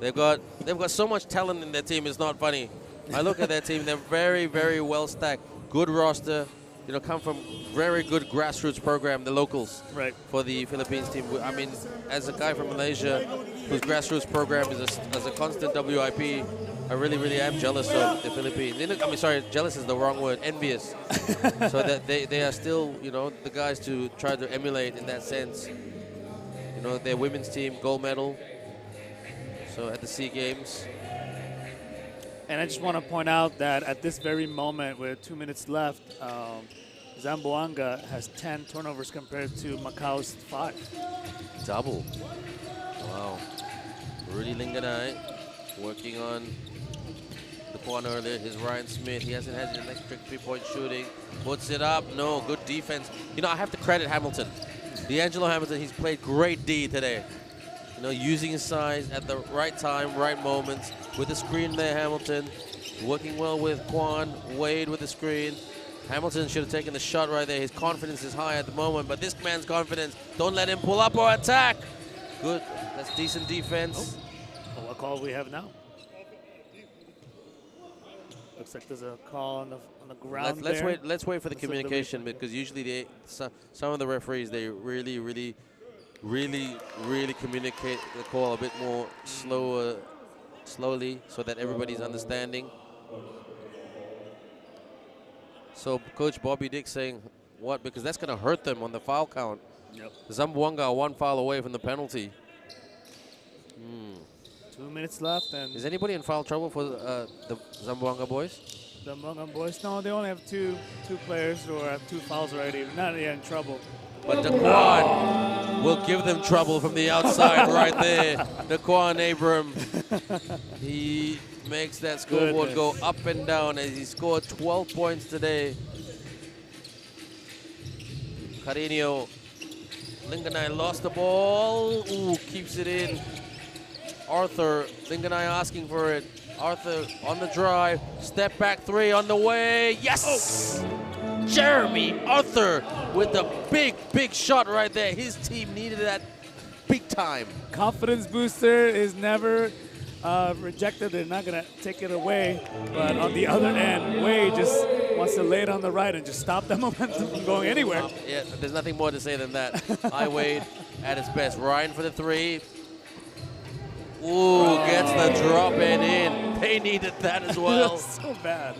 They've got so much talent in their team, it's not funny. I look at their team, they're very, very well stacked. Good roster, come from very good grassroots program, the locals, right, for the Philippines team. I mean, as a guy from Malaysia whose grassroots program is as a constant WIP, I really, really am jealous of the Philippines. Jealous is the wrong word, envious. So that they are still, the guys to try to emulate in that sense. Their women's team, gold medal. So at the SEA Games. And I just want to point out that at this very moment, with 2 minutes left, Zamboanga has 10 turnovers compared to Macau's 5. Double. Wow. Rudy Linganai working on the corner earlier. Here's Ryan Smith. He hasn't had an electric three-point shooting. Puts it up. No, good defense. I have to credit Hamilton. D'Angelo Hamilton, he's played great D today. Using his size at the right time, right moments. With the screen there, Hamilton. Working well with Quan. Wade with the screen. Hamilton should have taken the shot right there. His confidence is high at the moment, but this man's confidence, don't let him pull up or attack. Good. That's decent defense. Oh, what call we have now? Looks like there's a call on the ground. Let's wait for the communication, because usually some of the referees, they really communicate the call a bit more slowly so that everybody's understanding. So Coach Bobby Dick saying what? Because that's going to hurt them on the foul count. Yep. Zamboanga 1 foul away from the penalty. 2 minutes left, and Is anybody in foul trouble for the Zamboanga boys? the Zamboanga boys, no, they only have two players who have 2 fouls already. Not yet in trouble. But Daquan will give them trouble from the outside right there. Daquan Abram. He makes that scoreboard go up and down as he scored 12 points today. Carino Linganai lost the ball. Ooh, keeps it in. Arthur, Linganai asking for it. Arthur on the drive. Step back 3 on the way. Yes! Oh. Jeremy Arthur with the big shot right there. His team needed that big time. Confidence booster is never rejected. They're not going to take it away. But on the other end, Wade just wants to lay it on the right and just stop that momentum from going anywhere. Yeah, there's nothing more to say than that. Wade at his best. Ryan for the 3. Ooh, gets the drop and in. They needed that as well. So bad.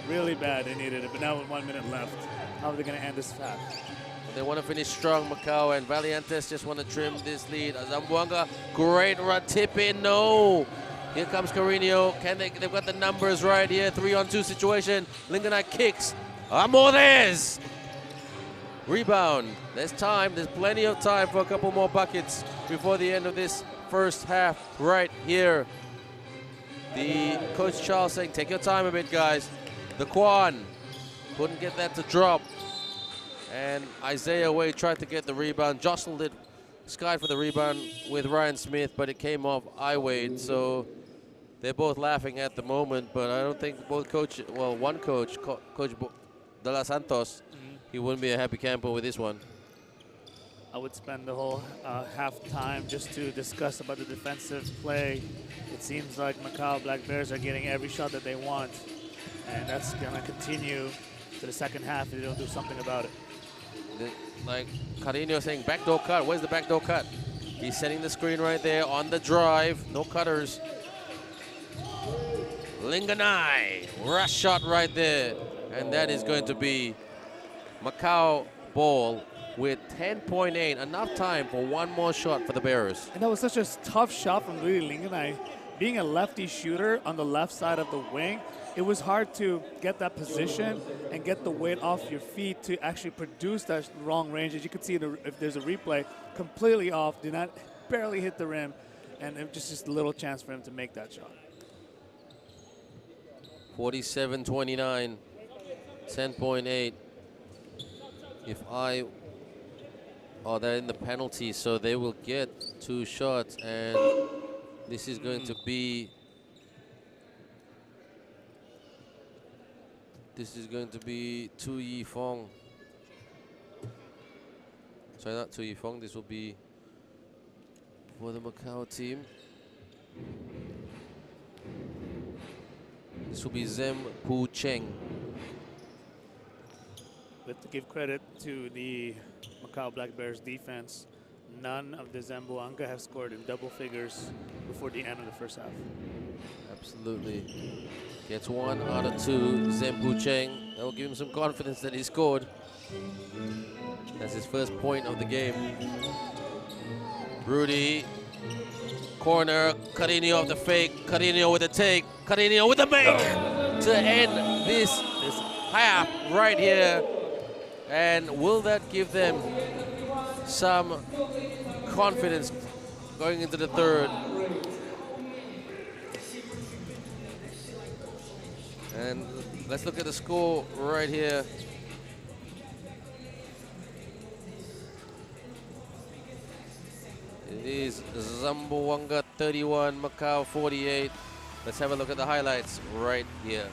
Really bad, they needed it. But now with 1 minute left, how are they going to end this fast? They want to finish strong, Macau, and Valientes just want to trim this lead. Zamboanga, great run, tip in, no. Here comes Carino. They've got the numbers right here. 3-on-2 situation. Linganai kicks. Amores. Rebound. There's time. There's plenty of time for a couple more buckets before the end of this first half right here. The Coach Charles saying, take your time a bit, guys. The Quan couldn't get that to drop. And Isaiah Wade tried to get the rebound. Jostled it, skied for the rebound with Ryan Smith, but it came off Wade. So they're both laughing at the moment, but I don't think both coach, well, one coach, Coach De La Santos, he wouldn't be a happy camper with this one. I would spend the whole half time just to discuss about the defensive play. It seems like Macau Black Bears are getting every shot that they want, and that's going to continue to the second half if they don't do something about it. Like Carino saying, backdoor cut. Where's the backdoor cut? He's setting the screen right there on the drive. No cutters. Linganai, rush shot right there. And that is going to be Macau ball with 10.8. Enough time for one more shot for the Bears. And that was such a tough shot from Louis Linganai. Being a lefty shooter on the left side of the wing, it was hard to get that position and get the weight off your feet to actually produce that wrong range. As you can see, if there's a replay, completely off, did not barely hit the rim, and it was just a little chance for him to make that shot. 47-29, 10.8. They're in the penalty, so they will get 2 shots, and this is going to be Tu Yi Fong. Sorry, not Tu Yi Fong. This will be for the Macau team. This will be Zem Pu Cheng. We have to give credit to the Macau Black Bears defense. None of the Zamboanga have scored in double figures before the end of the first half. Absolutely. Gets 1 out of 2. Zem Pu Cheng. That will give him some confidence that he scored. That's his first point of the game. Rudy. Corner. Carino off the fake. Carino with a take. Carino with a make to end this half right here. And will that give them some confidence going into the third? And let's look at the score right here. It is Zamboanga 31, Macau 48. Let's have a look at the highlights right here.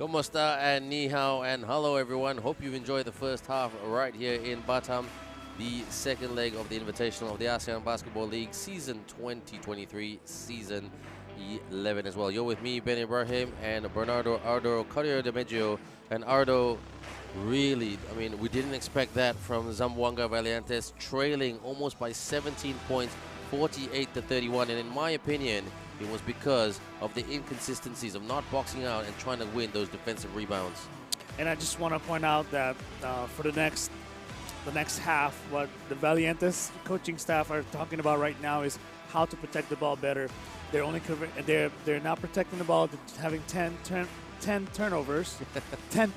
Como esta and ni hao and hello everyone. Hope you've enjoyed the first half right here in Batam, the second leg of the Invitational of the ASEAN Basketball League Season 2023, Season 11 as well. You're with me, Ben Ibrahim, and Bernardo Ardo Corriero de Meggio. And Ardo, really, I mean, we didn't expect that from Zamboanga Valientes, trailing almost by 17 points, 48-31. And in my opinion, it was because of the inconsistencies of not boxing out and trying to win those defensive rebounds. And I just want to point out that for the next half, what the Valientes coaching staff are talking about right now is how to protect the ball better. They're only they're not protecting the ball, having 10 turnovers, 10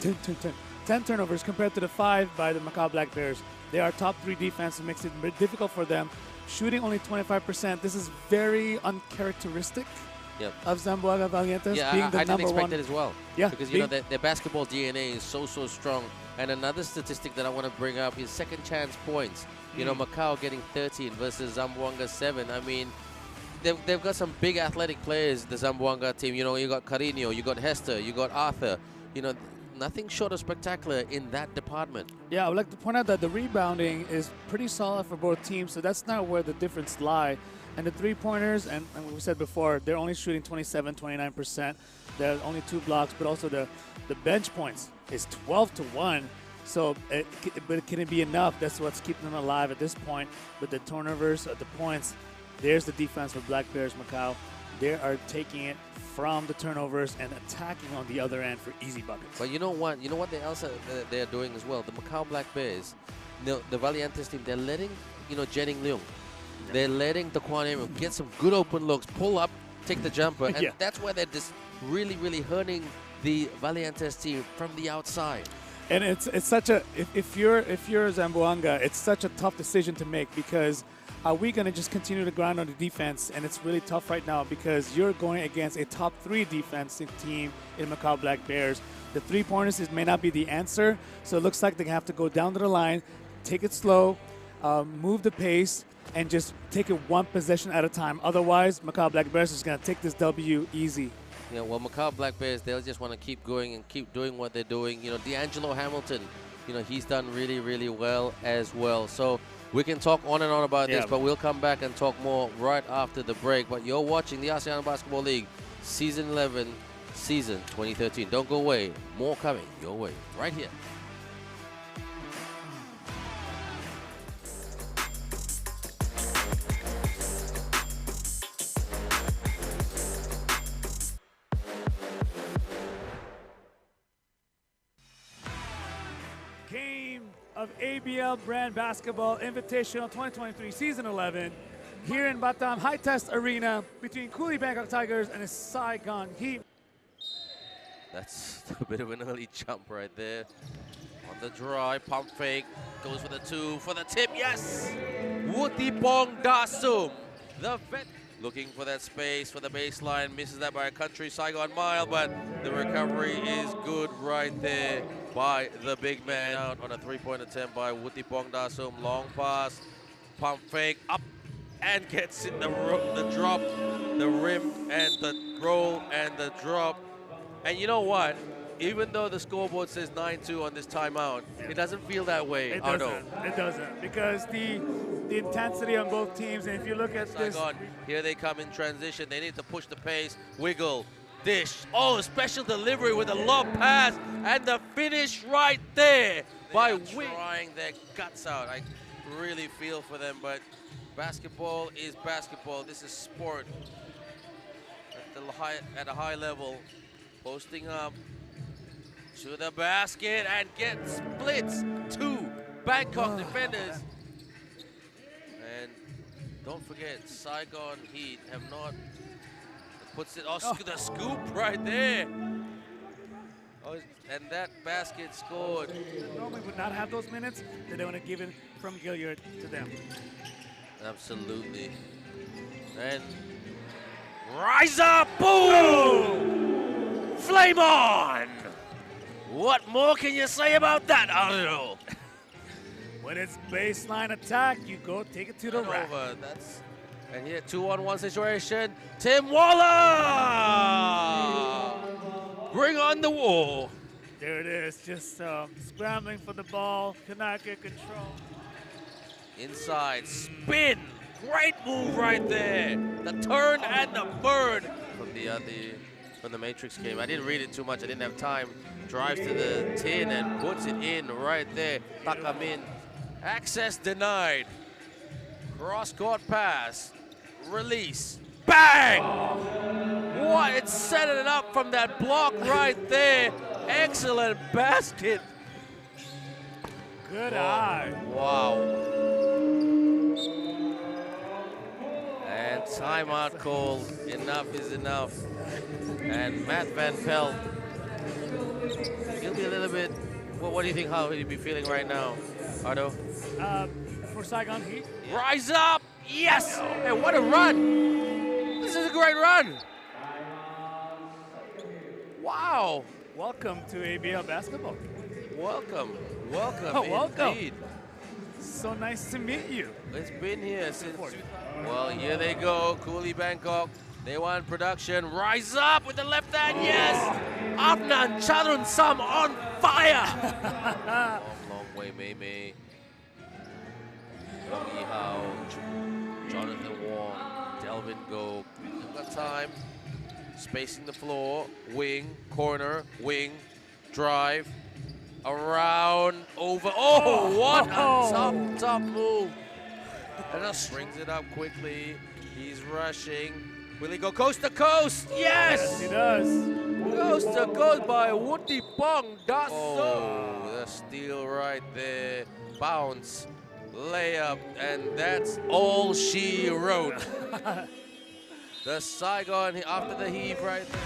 turnovers compared to the 5 by the Macau Black Bears. They are top 3 defense, and makes it very difficult for them. Shooting only 25%. This is very uncharacteristic of Zamboanga Valientes being the I number didn't expect one. it as well. Yeah, because you know their basketball DNA is so strong. And another statistic that I want to bring up is second chance points. You know, Macau getting 13 versus Zamboanga 7. I mean, they've got some big athletic players, the Zamboanga team. You know, you got Carino, you got Hester, you got Arthur. You know, nothing short of spectacular in that department. Yeah, I would like to point out that the rebounding is pretty solid for both teams, so that's not where the difference lie. And the three-pointers, and we said before, they're only shooting 27-29%. There are only 2 blocks, but also the bench points is 12-1. So, but can it be enough? That's what's keeping them alive at this point. But the turnovers, the points, there's the defense for Black Bears Macau. They are taking it from the turnovers and attacking on the other end for easy buckets. But you know what? You know what they also they're doing as well. The Macau Black Bears, the Valientes team, they're letting Jennings Leung, they're letting Daquan Aaron get some good open looks, pull up, take the jumper, and that's where they're just really hurting the Valientes team from the outside. And it's such a if you're Zamboanga, it's such a tough decision to make, because are we going to just continue to grind on the defense? And it's really tough right now because you're going against a top 3 defensive team in Macau Black Bears. The three-pointers may not be the answer, so it looks like they have to go down to the line, take it slow, move the pace, and just take it one possession at a time. Otherwise, Macau Black Bears is going to take this W easy. Yeah, well, Macau Black Bears, they'll just want to keep going and keep doing what they're doing. You know, D'Angelo Hamilton, you know, he's done really well as well. So we can talk on and on about this, but we'll come back and talk more right after the break. But you're watching the ASEAN Basketball League Season 11, Season 2013. Don't go away. More coming your way right here. Of ABL Brand Basketball Invitational 2023 Season 11 here in Batam High Test Arena between Cooley Bangkok Tigers and the Saigon Heat. That's a bit of an early jump right there. On the drive, pump fake, goes for the 2, for the tip, yes! Wutipong Dasum, the vet, looking for that space for the baseline, misses that by a country Saigon mile, but the recovery is good right there by the big man. Out on a 3-point attempt by Wutipong Dasum, long pass, pump fake, up, and gets in the drop, the rim, and the roll, and the drop. And you know what? Even though the scoreboard says 9-2 on this timeout, it doesn't feel that way. It doesn't, because the intensity on both teams, and if you look at Saigon, here they come in transition. They need to push the pace, wiggle, dish. Oh, special delivery with a lob pass, and the finish right there by trying their guts out. I really feel for them, but basketball is basketball. This is sport at a high level. Posting up to the basket and gets splits. 2 Bangkok defenders. And don't forget, Saigon Heat have not puts it. The scoop right there. Oh, and that basket scored. Normally would not have those minutes. They don't want to give it from Gilliard to them. Absolutely. And rise up, boom! Flame on! What more can you say about that, Arno? When it's baseline attack, you go take it to the rack. And here, 2-on-1 situation. Tim Waller! Bring on the war. There it is, just scrambling for the ball, could not get control. Inside, spin. Great move right there. The turn and the burn. From the Matrix game. I didn't read it too much. I didn't have time. Drives to the tin and puts it in right there. Takamin. Access denied. Cross-court pass. Release. Bang! What? It's setting it up from that block right there. Excellent basket. Good eye. Wow. And timeout called. Enough is enough. And Matt Van Pelt, he'll be a little bit, what do you think, how he'll be feeling right now, Ardo? For Saigon Heat. Rise up! Yes! And what a run! This is a great run! Wow! Welcome to ABL Basketball. Welcome. Welcome. Oh, welcome. Indeed. So nice to meet you. It's been here since. Well, here they go. Cooley Bangkok. They want production. Rise up with the left hand. Yes! Afnan Charun Sam on fire! long way, Mei Mei. Yong Yi Hao. Jonathan Wong. Delvin Go. They've got time. Spacing the floor. Wing. Corner. Wing. Drive. Around. Over. Oh, what a top move. And just brings it up quickly. He's rushing. Will he go coast to coast? Yes! Yes, he does. Coast to coast by Woody Pong. That's the steal right there. Bounce. Layup. And that's all she wrote. The Saigon after the heave right there.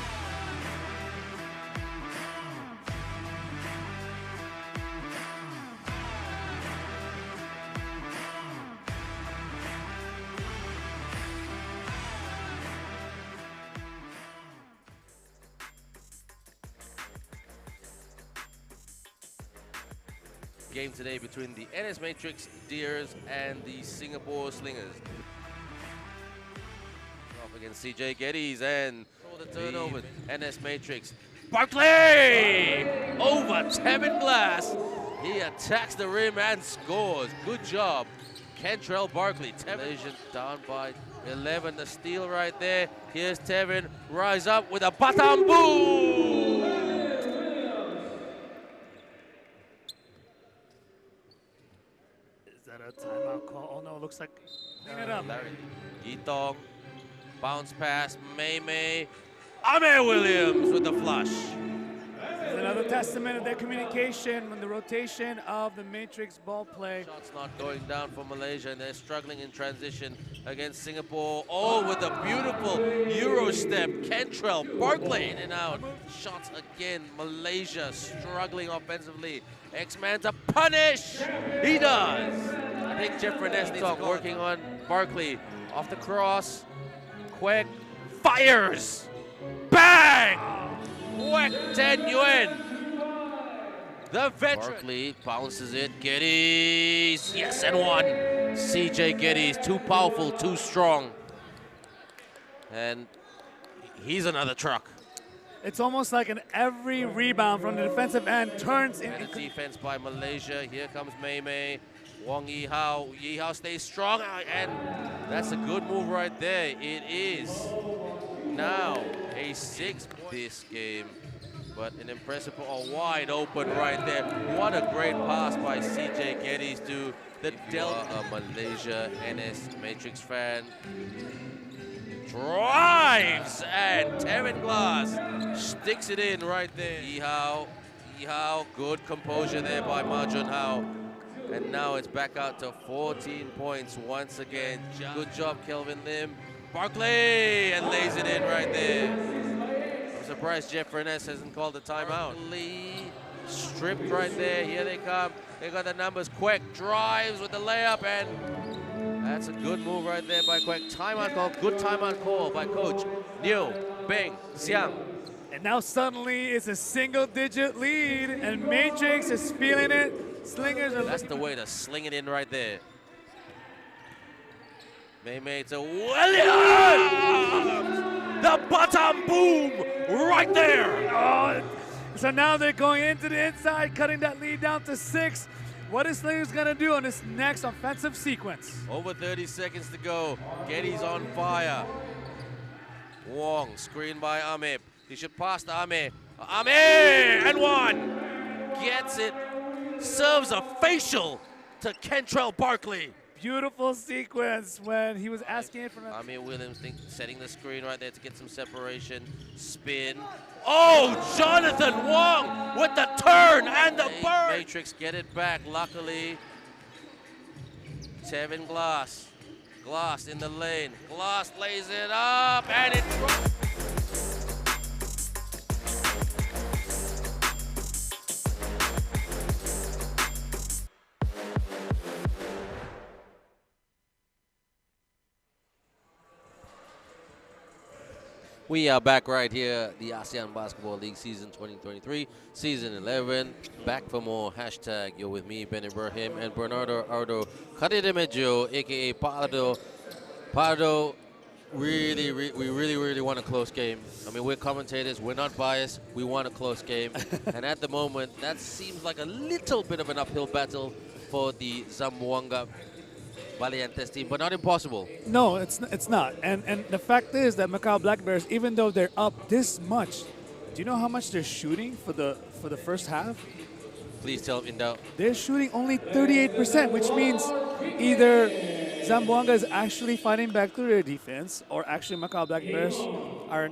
Game today between the NS Matrix Deers and the Singapore Slingers. Off against CJ Geddes and the turnover. NS Matrix. Barkley! Over Tevin Glass. He attacks the rim and scores. Good job. Kentrell Barkley. Tevin down by 11. The steal right there. Here's Tevin. Rise up with a Batam boom! A timeout call. Oh no, it looks like clean it up. Larry Yitong, bounce pass, Mei Mei, Ame Williams with the flush. This is another testament of their communication when the rotation of the Matrix ball play. Shots not going down for Malaysia, and they're struggling in transition against Singapore. Oh, with a beautiful Euro step, Kentrell Barkley in and out. Shots again, Malaysia struggling offensively. X-Man to punish. He does. I think Jeff Reness needs to go working on Barkley. Off the cross. Quek fires. Bang! Quek Ten Yuen. The veteran. Barkley bounces it. Geddes. Yes, and one. CJ Geddes. Too powerful, too strong. And he's another truck. It's almost like an every rebound from the defensive end turns in. And defense by Malaysia. Here comes Mei Mei. Wong Yi Hao. Yi Hao stays strong, and that's a good move right there. It is now a 6 this game, but an impressive, wide open right there. What a great pass by CJ Geddes to the Delta. Malaysia NS Matrix fan. Drives, and Tevin Glass sticks it in right there. Yi Hao, good composure there by Ma Jun Hao. And now it's back out to 14 points once again. Good job, Kelvin Lim. Barkley, and lays it in right there. I'm surprised Jeff Reness hasn't called a timeout. Lee stripped right there. Here they come. They got the numbers. Quek drives with the layup, and that's a good move right there by Quek. Timeout call, good timeout call by Coach Niu Beng Xiang. And now suddenly it's a single-digit lead, and Matrix is feeling it. Slingers are. That's the way to sling it in right there. Mei Mei to Williams! The bottom boom right there. Oh, so now they're going into the inside, cutting that lead down to 6. What is Slayers going to do on this next offensive sequence? Over 30 seconds to go. Getty's on fire. Wong, screened by Amip. He should pass to Ame. Ame! And one! Gets it. Serves a facial to Kentrell Barkley. Beautiful sequence when he was asking for Amir Williams setting the screen right there to get some separation. Spin. Oh, Jonathan Wong with the turn and the burn. Matrix get it back, luckily. Tevin Glass. Glass in the lane. Glass lays it up and it drops. We are back right here, the ASEAN Basketball League Season 2023, Season 11. Back for more. Hashtag you're with me, Ben Ibrahim, and Bernardo Ardo Cadidemejo, a.k.a. Pardo. Pardo, we really want a close game. I mean, we're commentators. We're not biased. We want a close game. And at the moment, that seems like a little bit of an uphill battle for the Zamboanga Valientes team, but not impossible. No, it's not. And the fact is that Macau Black Bears, even though they're up this much, do you know how much they're shooting for the first half? Please tell me in doubt. They're shooting only 38%, which means either Zamboanga is actually fighting back through their defense, or actually Macau Black Bears are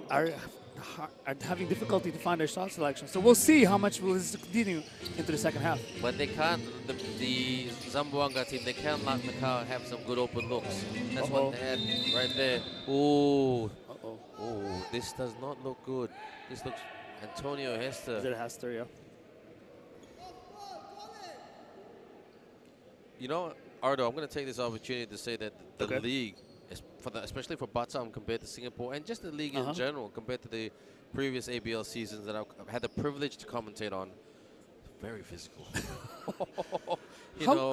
having difficulty to find their shot selection. So we'll see how much will this continue into the second half. But they can't, the Zamboanga team, they can't let Macau have some good open looks. That's what they had right there. Ooh. Oh, this does not look good. This looks Antonio Hester. Is it Hester, yeah? You know, Ardo, I'm going to take this opportunity to say that the league, especially for Batam compared to Singapore, and just the league in general compared to the previous ABL seasons that I've had the privilege to commentate on, very physical.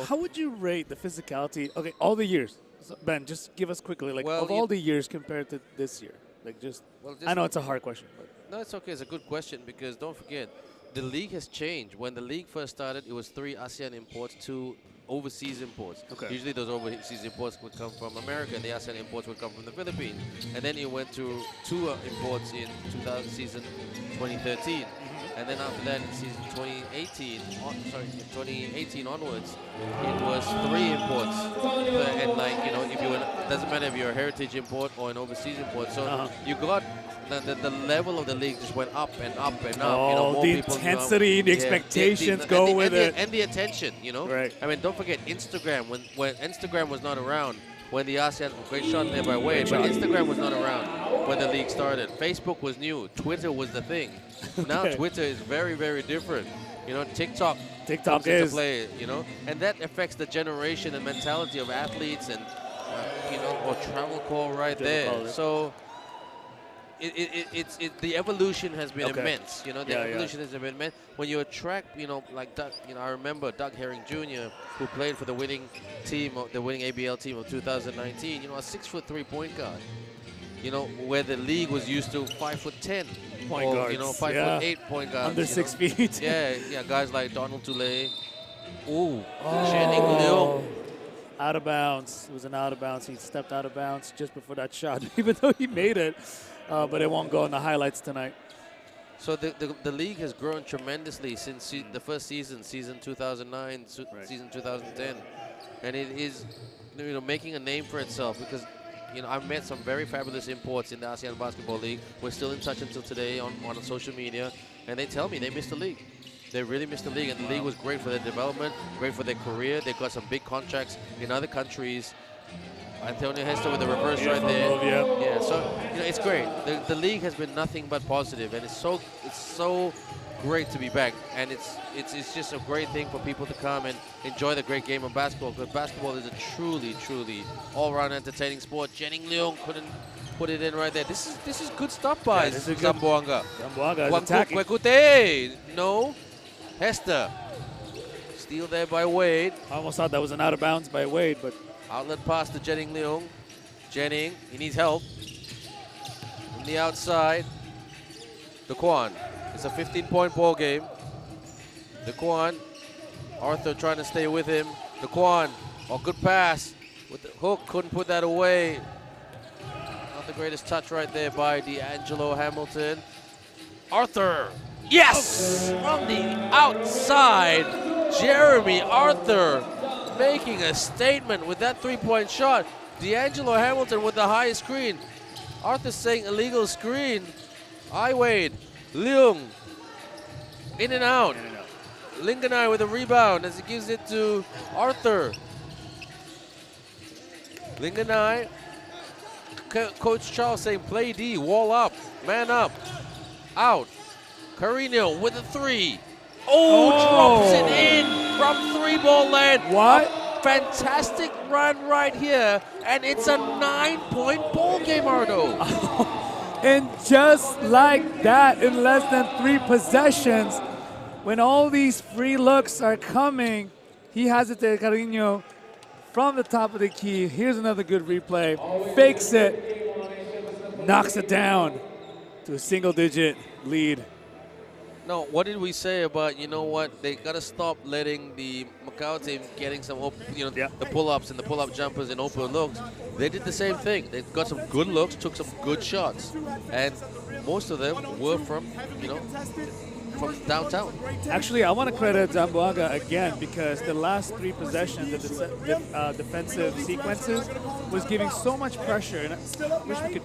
How would you rate the physicality? Okay, all the years. So Ben, just give us quickly, like, well, of all the years compared to this year. Like, I know it's a hard question. But. No, it's okay. It's a good question because don't forget, the league has changed. When the league first started, it was 3 ASEAN imports, 2 overseas imports. Usually those overseas imports would come from America, and the ASEAN imports would come from the Philippines. And then it went to 2 imports in season 2013. And then after that, in season 2018 onwards, it was 3 imports. And like, you know, doesn't matter if you're a heritage import or an overseas import. So you got the level of the league just went up and up and up. Oh, you know, more the people, intensity, the expectations go with it. And the attention, you know. Right. I mean, don't forget Instagram. When Instagram was not around, when the ASEAN, great shot there by Wade, but Instagram was not around when the league started. Facebook was new. Twitter was the thing. Now Twitter is very, very different. You know, TikTok comes into play, you know, and that affects the generation and mentality of athletes and, you know, or travel call right there. So the evolution has been immense. You know, the evolution has been immense. When you attract, you know, like Doug, you know, I remember Doug Herring Jr., who played for the winning team, the winning ABL team of 2019. You know, a 6'3" point guard. You know, where the league was used to 5'10" point guards. You know, 5'8" point guards. Under 6 feet. Yeah, guys like Donald Tulay. Ooh, Channing Leung. Out of bounds. It was an out of bounds. He stepped out of bounds just before that shot, even though he made it. But it won't go in the highlights tonight. So the league has grown tremendously since the first season 2009, season 2010. And it is, you know, making a name for itself because, you know, I've met some very fabulous imports in the ASEAN Basketball League. We're still in touch until today on social media. And they tell me they missed the league. They really missed the league. And the league was great for their development, great for their career. They got some big contracts in other countries. Antonio Hester with the reverse right there. Yeah, so, you know, it's great. The league has been nothing but positive, and it's so great to be back. And it's just a great thing for people to come and enjoy the great game of basketball, because basketball is a truly all-around entertaining sport. Jenning Leung couldn't put it in right there. This is good stuff by Zamboanga. Zamboanga is attacking. Wekute. No. Hester. Steal there by Wade. I almost thought that was an out of bounds by Wade, but outlet pass to Jenning Leung. Jenning, he needs help. From the outside. Daquan. It's a 15-point ball game. Daquan. Arthur trying to stay with him. Daquan. Oh, good pass. With the hook, couldn't put that away. Not the greatest touch right there by D'Angelo Hamilton. Arthur. Yes! From the outside, Jeremy Arthur making a statement with that three-point shot. D'Angelo Hamilton with the high screen. Arthur saying illegal screen. I Wade. Leung. In and out. Linganai with a rebound as he gives it to Arthur. Linganai. Coach Charles saying play D, wall up, man up, out. Carino with a three. Oh, drops it in from three-ball land. What? A fantastic run right here, and it's a 9-point ball game, Ardo. And just like that, in less than 3 possessions, when all these free looks are coming, he has it to Carino from the top of the key. Here's another good replay. Fakes it, knocks it down to a single-digit lead. No, what did we say about, you know what, they got to stop letting the Macau team getting some, the pull-ups and the pull-up jumpers and open looks. They did the same thing. They got some good looks, took some good shots. And most of them were from, from downtown. Actually, I want to credit Zamboanga again because the last 3 possessions, the defensive sequences, was giving so much pressure. And I wish we could,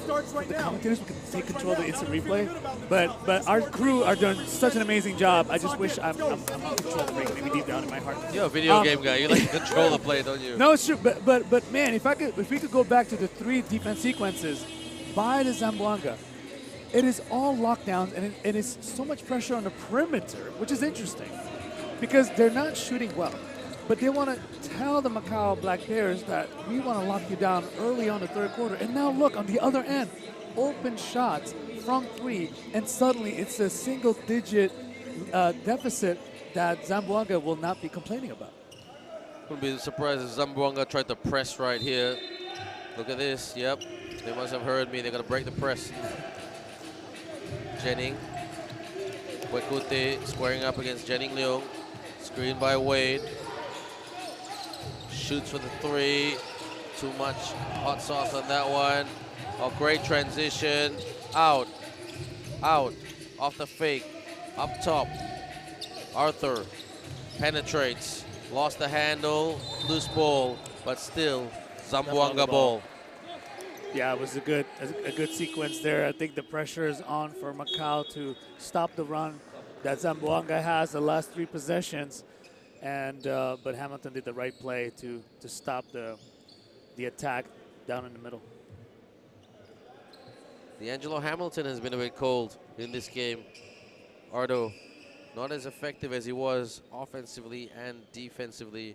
the commentators, we could take control of the instant replay. But our crew are doing such an amazing job. I just wish I'm in control of the ring, maybe deep down in my heart. You're a video game guy. You like to control the play, don't you? No, it's true. But man, if we could go back to the 3 defense sequences by the Zamboanga, it is all lockdowns, and it is so much pressure on the perimeter, which is interesting because they're not shooting well. But they want to tell the Macau Black Bears that we want to lock you down early on the third quarter. And now look, on the other end, open shots from 3, and suddenly it's a single-digit deficit that Zamboanga will not be complaining about. Wouldn't be surprised if Zamboanga tried to press right here. Look at this. Yep. They must have heard me. They're going to break the press. Jennings. Kwekute squaring up against Jennings Leung. Screen by Wade. Shoots for the 3. Too much hot sauce on that one. Oh, great transition. Out. Out. Off the fake. Up top. Arthur penetrates. Lost the handle. Loose ball. But still, Zamboanga ball. Yeah, it was a good sequence there. I think the pressure is on for Macau to stop the run that Zamboanga has the last 3 possessions, and but Hamilton did the right play to stop the attack down in the middle. D'Angelo Hamilton has been a bit cold in this game. Ardo, not as effective as he was offensively and defensively.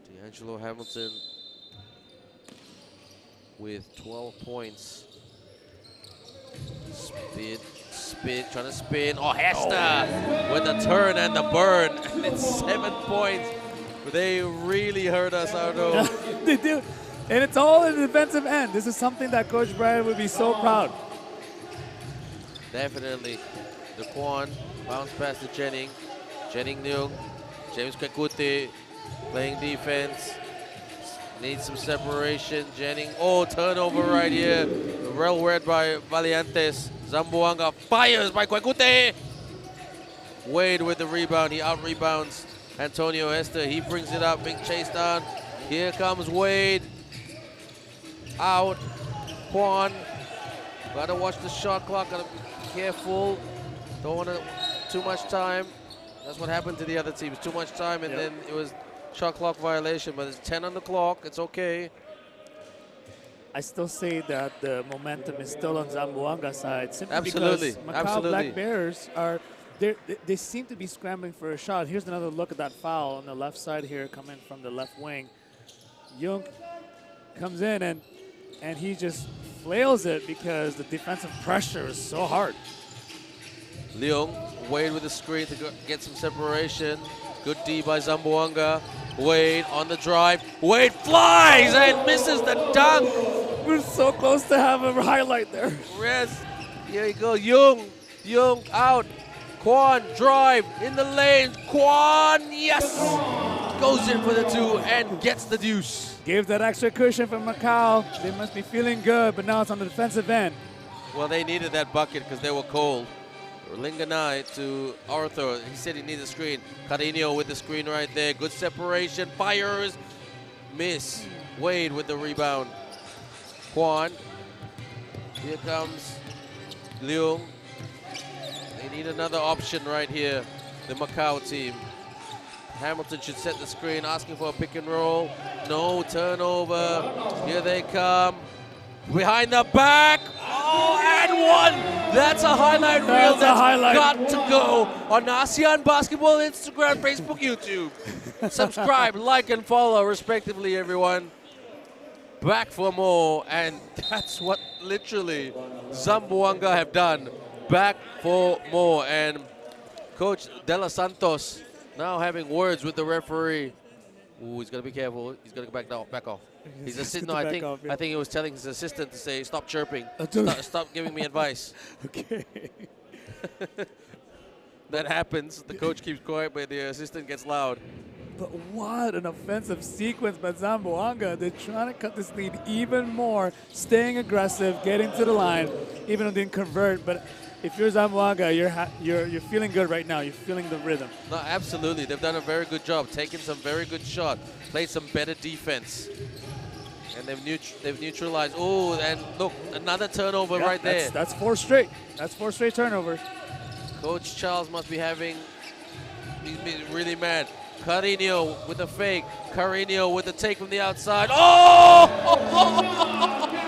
D'Angelo Hamilton with 12 points. Spin, trying to spin. Oh, Hester with the turn and the burn. And it's 7 points. They really hurt us, Ardo. They do. And it's all in the defensive end. This is something that Coach Brian would be so proud. Definitely. Daquan, bounce pass to Jennings. Jennings Leung. James Kwekute playing defense. Needs some separation. Jennings, turnover right here. Well read by Valientes. Zamboanga fires by Kwekute. Wade with the rebound. He out-rebounds Antonio Hester. He brings it up. Big chase down. Here comes Wade. Out. Quan. Gotta watch the shot clock. Gotta be careful. Don't want too much time. That's what happened to the other teams. Too much time, and then it was shot clock violation, but it's 10 on the clock. It's okay. I still say that the momentum is still on Zamboanga's side. Simply Absolutely. Because Macau Absolutely. Black Bears are, they seem to be scrambling for a shot. Here's another look at that foul on the left side here coming from the left wing. Jung comes in and he just flails it because the defensive pressure is so hard. Leung, Wade with the screen to get some separation. Good D by Zamboanga. Wade on the drive. Wade flies and misses the dunk. We're so close to have a highlight there. Yes. Here you go, Jung. Jung out. Kwan drive in the lane. Kwan, yes! Goes in for the 2 and gets the deuce. Gave that extra cushion for Macau. They must be feeling good, but now it's on the defensive end. Well, they needed that bucket because they were cold. Linganai to Arthur. He said he needs a screen. Carino with the screen right there. Good separation. Fires. Miss. Wade with the rebound. Kwan. Here comes Leung. They need another option right here. The Macau team. Hamilton should set the screen, asking for a pick and roll. No turnover. Here they come. Behind the back. Oh, and one. That's a highlight reel. That's got to go on ASEAN Basketball, Instagram, Facebook, YouTube. Subscribe, like, and follow, respectively, everyone. Back for more, and that's what literally Zamboanga have done. Back for more, and Coach De Los Santos now having words with the referee. Ooh, he's gonna be careful. He's gonna go back off. He's assistant. No, I think he was telling his assistant to say, "Stop chirping. Stop giving me advice." Okay. That happens. The coach keeps quiet, but the assistant gets loud. But what an offensive sequence by Zamboanga. They're trying to cut this lead even more, staying aggressive, getting to the line, even though they didn't convert. But if you're Zamboanga, you're feeling good right now. You're feeling the rhythm. No, absolutely. They've done a very good job, taking some very good shots, played some better defense. And they've neutralized. Oh, and look, another turnover right there. That's 4 straight. That's 4 straight turnovers. Coach Charles must be he's really mad. Carino with the fake. Carino with the take from the outside. Oh!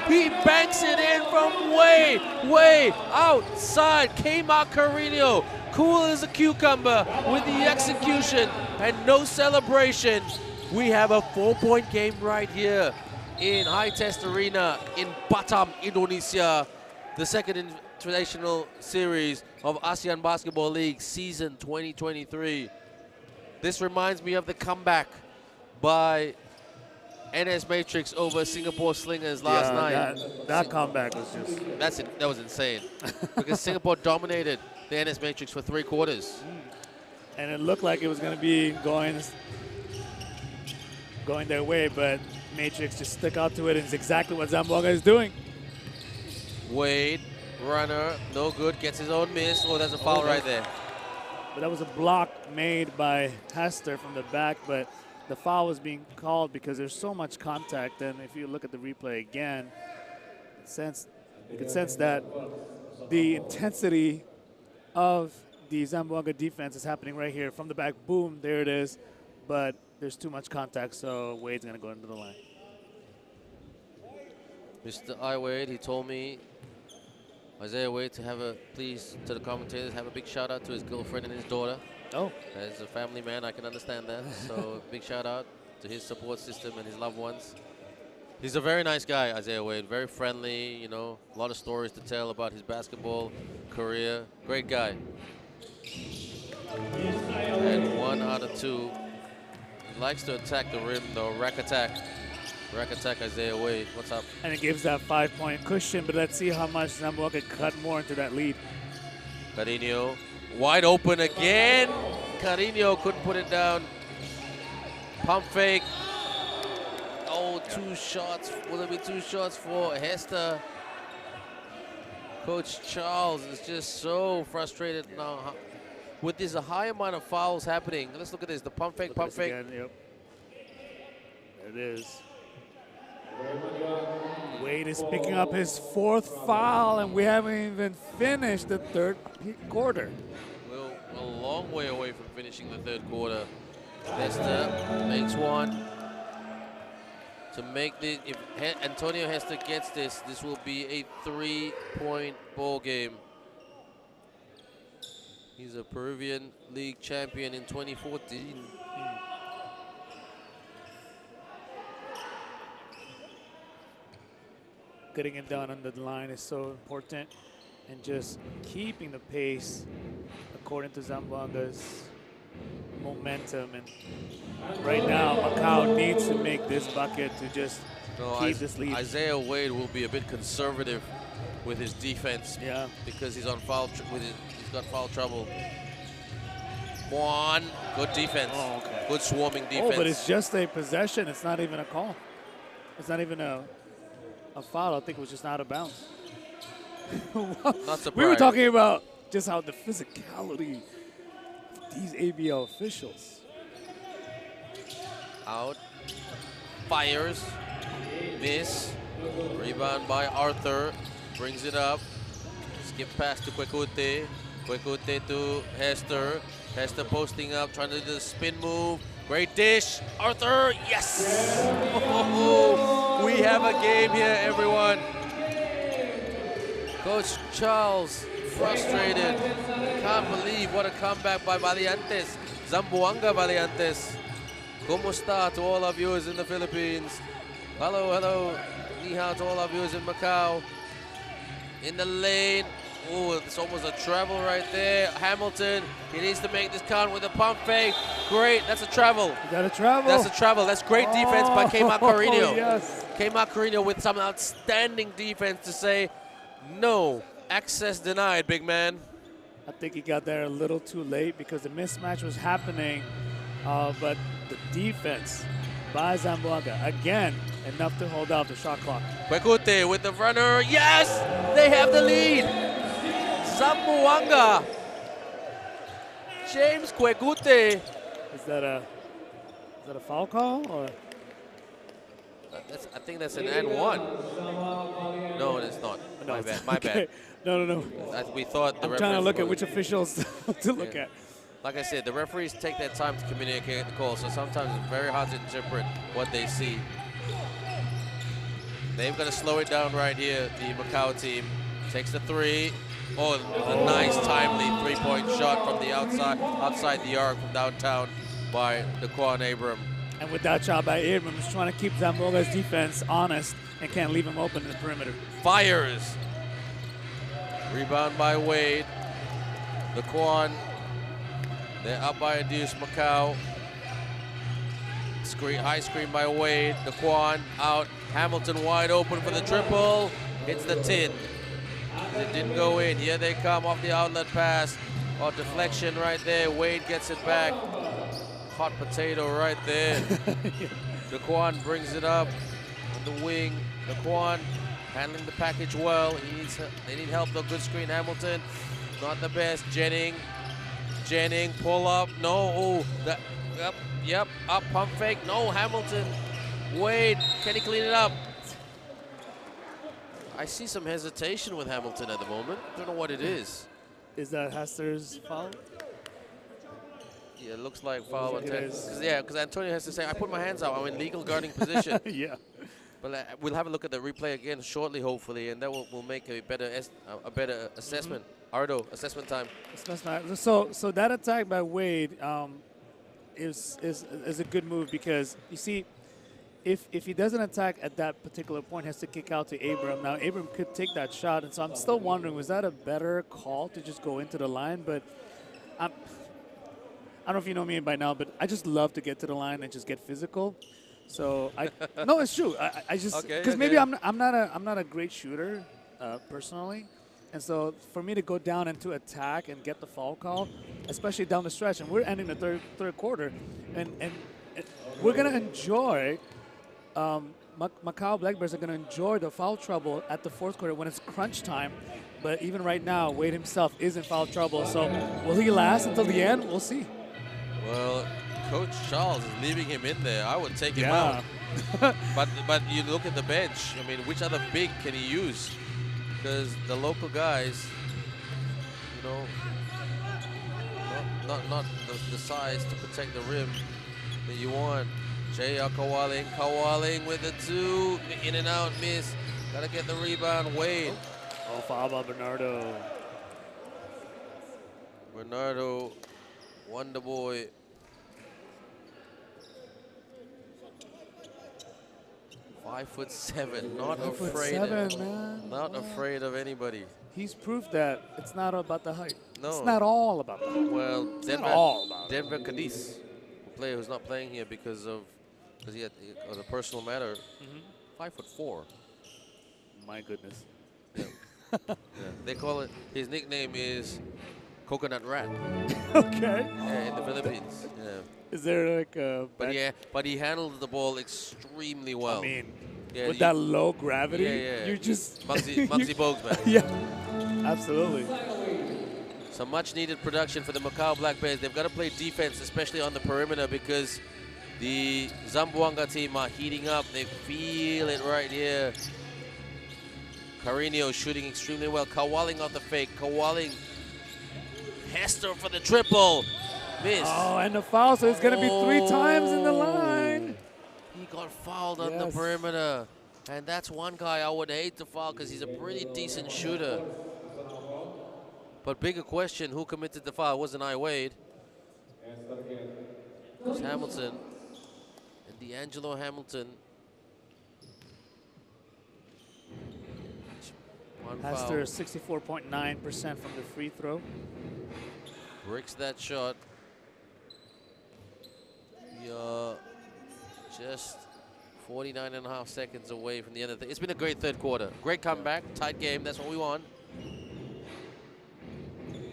He banks it in from way outside. Kmart Carino, cool as a cucumber with the execution and no celebration. We have a 4-point game right here in High Test Arena in Batam, Indonesia. The second Invitational Series of ASEAN Basketball League Season 2023. This reminds me of the comeback by NS Matrix over Singapore Slingers last night. That comeback was just... That was insane. Because Singapore dominated the NS Matrix for 3 quarters. And it looked like it was going to be going their way, but Matrix just stuck out to it, and it's exactly what Zamboanga is doing. Wade, runner, no good, gets his own miss. Oh, there's a foul right there. But that was a block made by Hester from the back, but the foul was being called because there's so much contact. And if you look at the replay again, you can sense that the intensity of the Zamboanga defense is happening right here. From the back, boom, there it is. But there's too much contact, so Wade's going to go into the line. Mr. I. Wade, he told me, Isaiah Wade, please, to the commentators, have a big shout out to his girlfriend and his daughter. Oh. As a family man, I can understand that. So big shout out to his support system and his loved ones. He's a very nice guy, Isaiah Wade, very friendly, you know, a lot of stories to tell about his basketball career. Great guy. And 1 out of 2. He likes to attack the rim, though, rack attack. Rack attack, Isaiah Wade. What's up? And it gives that 5-point cushion, but let's see how much Zamboanga can cut more into that lead. Carino, wide open again. Carino couldn't put it down. Pump fake. Oh, 2 shots. Will there be 2 shots for Hester? Coach Charles is just so frustrated now with this high amount of fouls happening. Let's look at this. The pump fake, pump fake. Again, yep. There it is. Wade is picking up his 4th foul, and we haven't even finished the 3rd quarter. We're a long way away from finishing the 3rd quarter. Hester makes 1. To make this, if Antonio Hester gets this, this will be a 3-point ball game. He's a Peruvian League champion in 2014. Getting it done on the line is so important, and just keeping the pace according to Zamboanga's momentum. And right now, Macau needs to make this bucket to just keep this lead. Isaiah Wade will be a bit conservative with his defense. Yeah. Because he's on foul. He's got foul trouble. One good defense. Oh, okay. Good swarming defense. Oh, but it's just a possession. It's not even a call. It's not even a foul. I think it was just out of bounds. Not surprised. We were talking about just how the physicality of these ABL officials. Out. Fires. Miss. Rebound by Arthur. Brings it up. Skip pass to Kwekute. Kwekute to Hester. Hester posting up, trying to do the spin move. Great dish. Arthur, yes! Oh, we have a game here, everyone. Coach Charles, frustrated. Can't believe what a comeback by Valientes. Zamboanga Valientes. ¿Cómo está to all our viewers in the Philippines? Hello, hello. Ni hao to all our viewers in Macau. In the lane. Oh, it's almost a travel right there. Hamilton, he needs to make this count with a pump fake. Great, that's a travel. You got to travel. That's a travel. That's great defense by Kmart Carino. Yes. Kmart Carino with some outstanding defense to say, no, access denied, big man. I think he got there a little too late because the mismatch was happening, but the defense by Zamboanga, again, enough to hold out the shot clock. Kwekute with the runner. Yes, they have the lead. Zamboanga. James Kwekute. Is that a foul call or? I think that's an and one. No, it's not. No, My bad. My okay. bad. No. We thought the I'm trying to look at referees which officials to look Yeah. at. Like I said, the referees take their time to communicate the call, so sometimes it's very hard to interpret what they see. They've got to slow it down right here. The Macau team takes the three. Oh, a nice, timely three-point shot from the outside the arc from downtown by Daquan Abram. And with that shot by Abram, just trying to keep Zamboanga's defense honest and can't leave him open in the perimeter. Fires. Rebound by Wade. Daquan. They're up by a deuce, Macau. Screen, high screen by Wade. Daquan out. Hamilton wide open for the triple. Hits the tin. It didn't go in. Here they come off the outlet pass. Oh, deflection right there. Wade gets it back. Hot potato right there. Daquan brings it up on the wing. Daquan handling the package well. They need help though. Good screen, Hamilton. Not the best. Jennings, pull up. No. Oh, yep. Up, pump fake. No, Hamilton. Wade, can he clean it up? I see some hesitation with Hamilton at the moment. Don't know what it is. Is that Hester's foul? Yeah, it looks like foul. It is. Because Antonio has to say, I put my hands out. I'm in legal guarding position. Yeah. But we'll have a look at the replay again shortly, hopefully, and that will make a better assessment. Ardo, assessment time. So that attack by Wade is a good move because you see, if he doesn't attack at that particular point, he has to kick out to Abram. Now Abram could take that shot, and so I'm still wondering, was that a better call to just go into the line? But I don't know if you know me by now, but I just love to get to the line and just get physical. So no, it's true. I just because maybe I'm not a great shooter personally, and so for me to go down into attack and get the foul call, especially down the stretch, and we're ending the third quarter, and we're gonna enjoy. Macau Black Bears are gonna enjoy the foul trouble at the fourth quarter when it's crunch time. But even right now, Wade himself is in foul trouble. So will he last until the end? We'll see. Well, Coach Charles is leaving him in there. I would take him Yeah. out. but you look at the bench. I mean, which other big can he use? Because the local guys, you know, not the size to protect the rim that you want. J.R. Kawaling with the two, in and out, miss. Gotta get the rebound. Wade. Oh, foul by Bernardo. Bernardo, Wonder Boy. .5'7", not afraid. 5'7", man. Not afraid of anybody. He's proved that it's not about the height. No. It's not all about the height. Well, not all about Denver Cadiz, a player who's not playing here because he had a personal matter. 5'4". My goodness. Yeah. Yeah, they call it, his nickname is Coconut Rat. Okay. Yeah, in the Philippines. Yeah. Is there like a? But he handled the ball extremely well. I mean, yeah, with that low gravity, yeah. you just Muggsy Bogues, man. Yeah, absolutely. Some much needed production for the Macau Black Bears. They've got to play defense, especially on the perimeter, because the Zamboanga team are heating up. They feel it right here. Carino shooting extremely well. Kawaling off the fake. Kawaling. Hester for the triple. Miss. Oh, and the foul, so it's going to be 3 times in the line. He got fouled on the perimeter. And that's one guy I would hate to foul because he's a pretty decent shooter. But bigger question, who committed the foul? It wasn't I, Wade. It was Hamilton. And D'Angelo Hamilton. One Hester, foul. 64.9% from the free throw. Bricks that shot. You're just 49.5 seconds away from the end of the. It's been a great third quarter. Great comeback, tight game. That's what we want.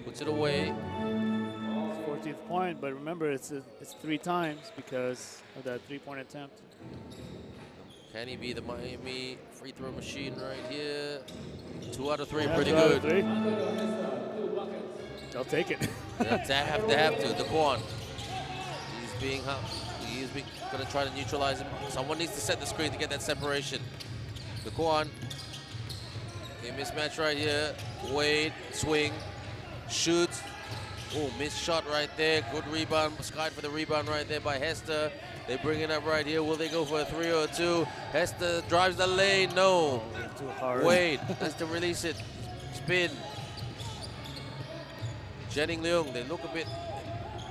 Puts it away. 14th point, but remember it's 3 times because of that 3-point attempt. Can he be the Miami free throw machine right here? 2 out of 3, Yeah, pretty 2 out of good. 3. They'll take it. They have to. The Quan. He's going to try to neutralize him. Someone needs to set the screen to get that separation. The Quan. A mismatch right here. Wade, swing, shoots. Oh, missed shot right there. Good rebound. Skied for the rebound right there by Hester. They bring it up right here. Will they go for a 3 or a 2? Hester drives the lane. No. Too hard. Wade has to release it. Spin. Jennings Leung, they look a bit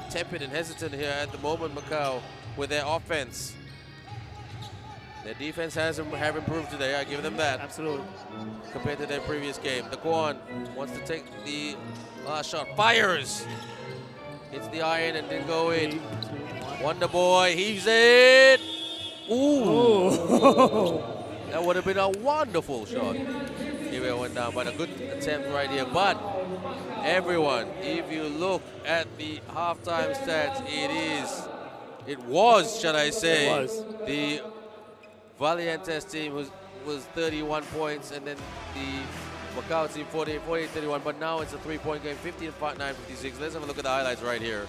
tepid and hesitant here at the moment, Macau, with their offense. Their defense have improved today, I give them that. Absolutely. Compared to their previous game. The Quan wants to take the last shot. Fires! Hits the iron and didn't go in. 3, 2, 1. Wonder Boy heaves it! Ooh! Ooh. That would have been a wonderful shot. Here it went down, but a good attempt right here. But everyone, if you look at the halftime stats, it was, shall I say, It was. the Valientes team was 31 points, and then the Macau team 48-31. But now it's a 3-point game, 59-56. Let's have a look at the highlights right here.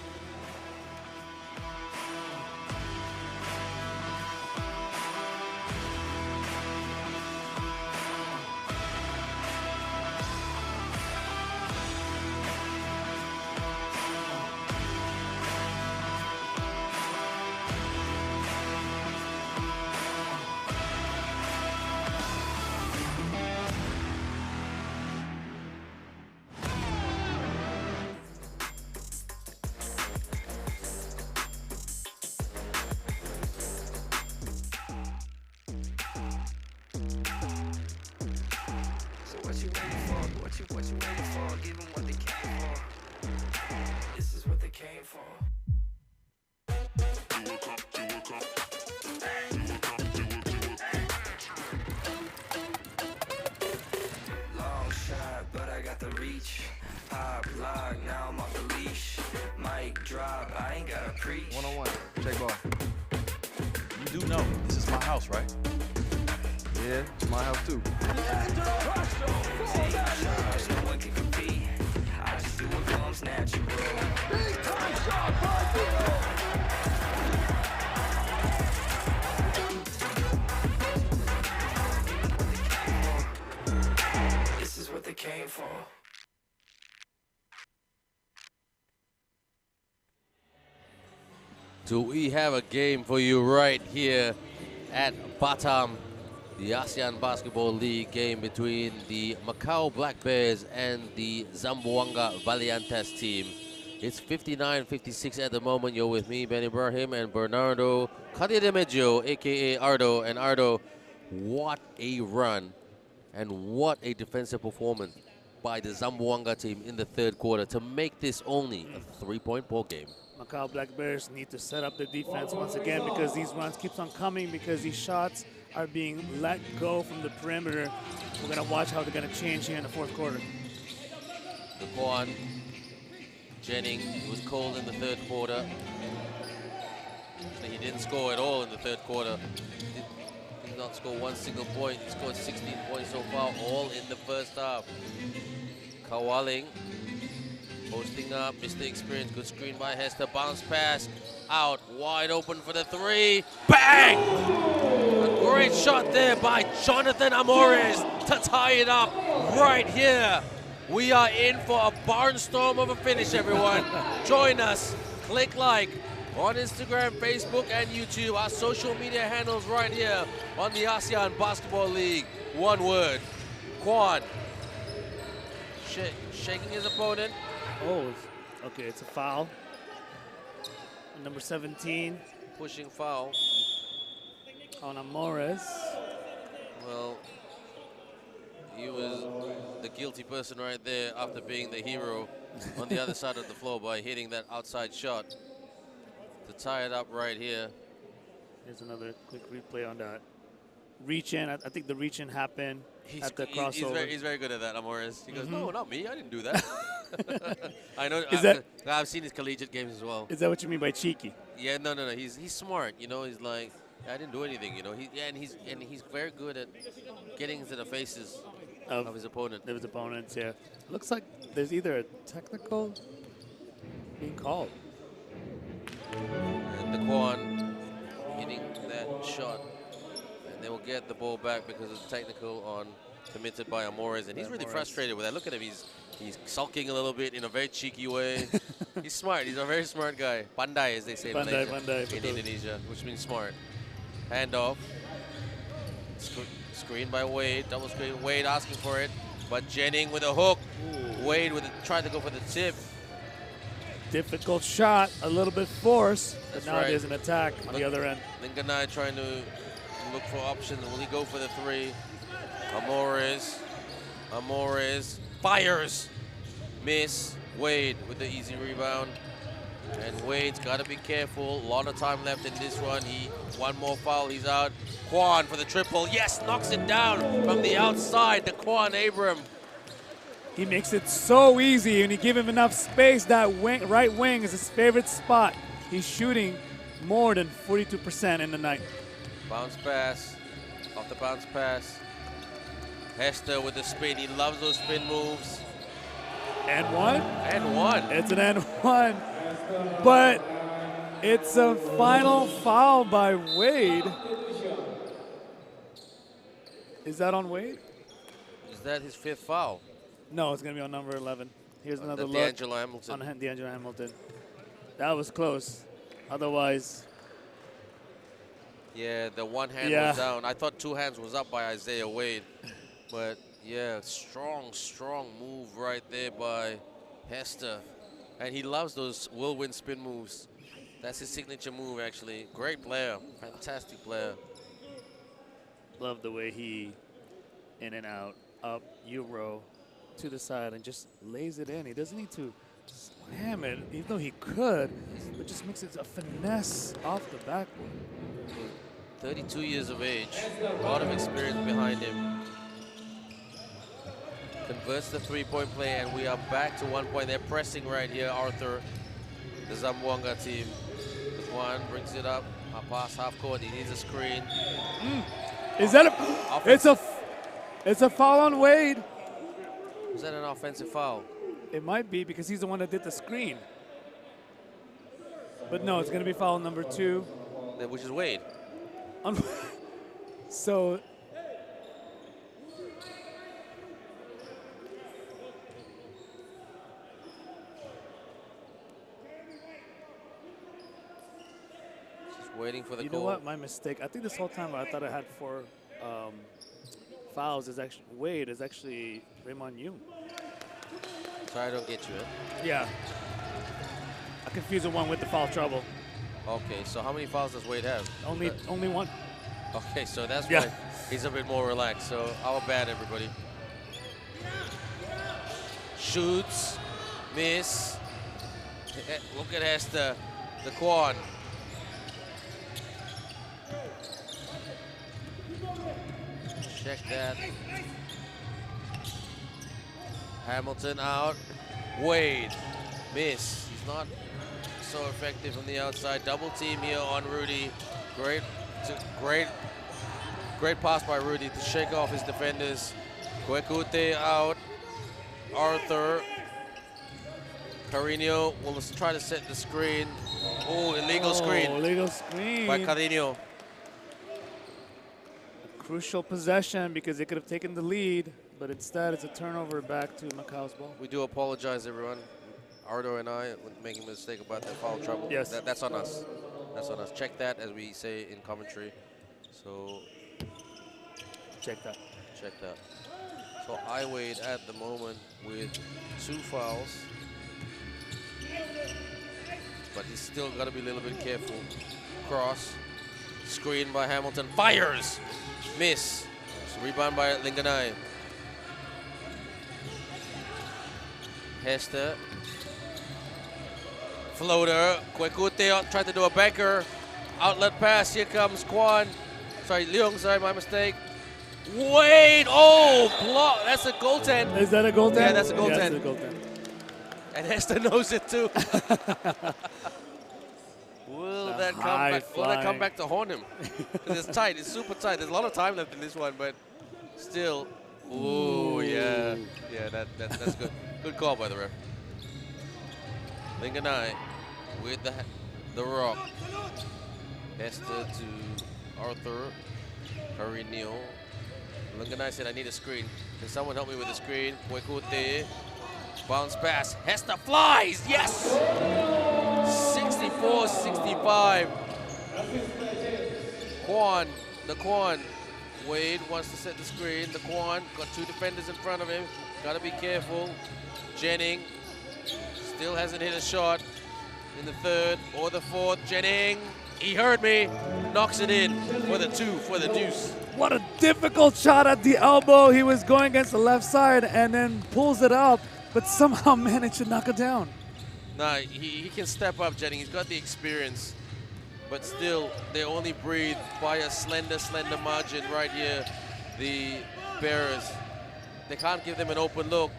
What you waiting for? What you waiting for? Give them what they came for. This is what they came for. Long shot, but I got the reach. Pop, lock, now I'm off the leash. Mic drop, I ain't gotta preach. 1-on-1. Check ball. You do know this is my house, right? Yeah, it's my house too. Take charge, no one can compete. I just do what comes natural. Big time shot by This is what they came for. So we have a game for you right here at Batam, the ASEAN Basketball League game between the Macau Black Bears and the Zamboanga Valientes team. It's 59-56 at the moment. You're with me, Ben Ibrahim, and Bernardo Cadiademeggio, a.k.a. Ardo. And Ardo, what a run and what a defensive performance by the Zamboanga team in the third quarter to make this only a 3-point ball game. Macau Black Bears need to set up the defense once again because these runs keeps on coming because these shots are being let go from the perimeter. We're going to watch how they're going to change here in the fourth quarter. The Quan Jennings was cold in the third quarter. He didn't score at all in the third quarter. Did not score one single point. He scored 16 points so far, all in the first half. Kawaling posting up, missed the experience. Good screen by Hester. Bounce pass out, wide open for the three. Bang! A great shot there by Jonathan Amores to tie it up right here. We are in for a barnstorm of a finish, everyone. Join us. Click like on Instagram, Facebook, and YouTube. Our social media handles right here on the ASEAN Basketball League. One word, Quan. Shaking his opponent. Oh, okay, it's a foul. Number 17. Pushing foul. On Amores. Well, he was the guilty person right there after being the hero on the other side of the floor by hitting that outside shot to tie it up right here. Here's another quick replay on that. Reach in. I think the reach in happened at the crossover. He's very good at that, Amores. He goes, no, not me. I didn't do that. I know. I've seen his collegiate games as well. Is that what you mean by cheeky? Yeah, no. He's smart. You know, he's like, I didn't do anything. You know, and he's very good at getting into the faces of his opponent. Of his opponents, yeah. Looks like there's either a technical being called. And the Quan hitting that shot, and they will get the ball back because of the technical on committed by Amores, and he's really frustrated with that. Look at him, he's sulking a little bit in a very cheeky way. He's smart. He's a very smart guy. Pandai, as they say in Indonesia, which means smart. Handoff. Screen by Wade. Double screen. Wade asking for it, but Jennings with a hook. Ooh. Wade tried to go for the tip. Difficult shot, a little bit forced, but now right. There's an attack on the other end. Linganai trying to look for options. Will he go for the three? Amores fires. Miss. Wade with the easy rebound. And Wade's got to be careful. A lot of time left in this one. One more foul, he's out. Quan for the triple. Yes, knocks it down from the outside. The Quan Abram. He makes it so easy, and you give him enough space. That right wing is his favorite spot. He's shooting more than 42% in the night. Bounce pass. Off the bounce pass. Hester with the spin. He loves those spin moves. And one. And one. It's an and one. But it's a final foul by Wade. Is that on Wade? Is that his fifth foul? No, it's going to be on number 11. Here's another look D'Angelo Hamilton. on D'Angelo Hamilton. That was close. Otherwise. Yeah, the one hand was down. I thought two hands was up by Isaiah Wade. But, yeah, strong move right there by Hester. And he loves those whirlwind spin moves. That's his signature move, actually. Great player. Fantastic player. Love the way he in and out, up, Euro, to the side, and just lays it in. He doesn't need to slam it, even though he could, but just makes it a finesse off the backboard. 32 years of age, a lot of experience behind him. Converts the three-point play, and we are back to 1 point. They're pressing right here, Arthur, the Zamboanga team. One brings it up, a pass half court. He needs a screen. Is that a? It's a foul on Wade. Was that an offensive foul? It might be because he's the one that did the screen. But no, it's going to be foul number 2. Which is Wade. So. Waiting for the call. You know what? My mistake. I think this whole time I thought I had 4 fouls. Is actually Wade is actually Raymond Young. Sorry, I don't get you. Yeah. I confused the one with the foul trouble. Okay, so how many fouls does Wade have? Only 1. Okay, so that's why he's a bit more relaxed. So our bad, everybody. Shoots, miss. Look at Hester, the Quan. Check that. Hamilton out. Wade. Miss. He's not so effective from the outside. Double team here on Rudy. Great pass by Rudy to shake off his defenders. Kwekute out. Arthur. Carino will try to set the screen. Oh, illegal screen Illegal screen. by Carino. Crucial possession because they could have taken the lead, but instead it's a turnover back to Macau's ball. We do apologize, everyone. Ardo and I were making a mistake about the foul trouble. Yes. That's on us. That's on us. Check that, as we say in commentary. So Check that. check that. So Wade at the moment with 2 fouls. But he's still got to be a little bit careful. Cross. Screen by Hamilton. Fires! Miss. Rebound by Linganai. Hester. Floater. Kwekute tried to do a banker. Outlet pass. Here comes Kwan. Sorry, Leung. Sorry, my mistake. Wait! Oh, block. That's a goaltend. Is that a goaltend? Yeah, that's a goaltend. Yeah, that's a goaltend. And Hester knows it too. Will that come back to haunt him? 'Cause it's tight. It's super tight. There's a lot of time left in this one, but still. Ooh, yeah. Yeah, that's good. Good call by the ref. Linganai with the rock. Hester to Arthur. Carino. Linganai said, I need a screen. Can someone help me with the screen? Kwekute. Bounce pass. Hester flies. Yes! 64-65. Kwan. The Kwan. Wade wants to set the screen. The Kwan got 2 defenders in front of him. Got to be careful. Jennings still hasn't hit a shot in the 3rd or the 4th. Jennings, he heard me. Knocks it in for the 2 for the deuce. What a difficult shot at the elbow. He was going against the left side and then pulls it up, but somehow managed to knock it down. Nah, he can step up, Jennings. He's got the experience. But still, they only breathe by a slender margin right here. The Bears. They can't give them an open look.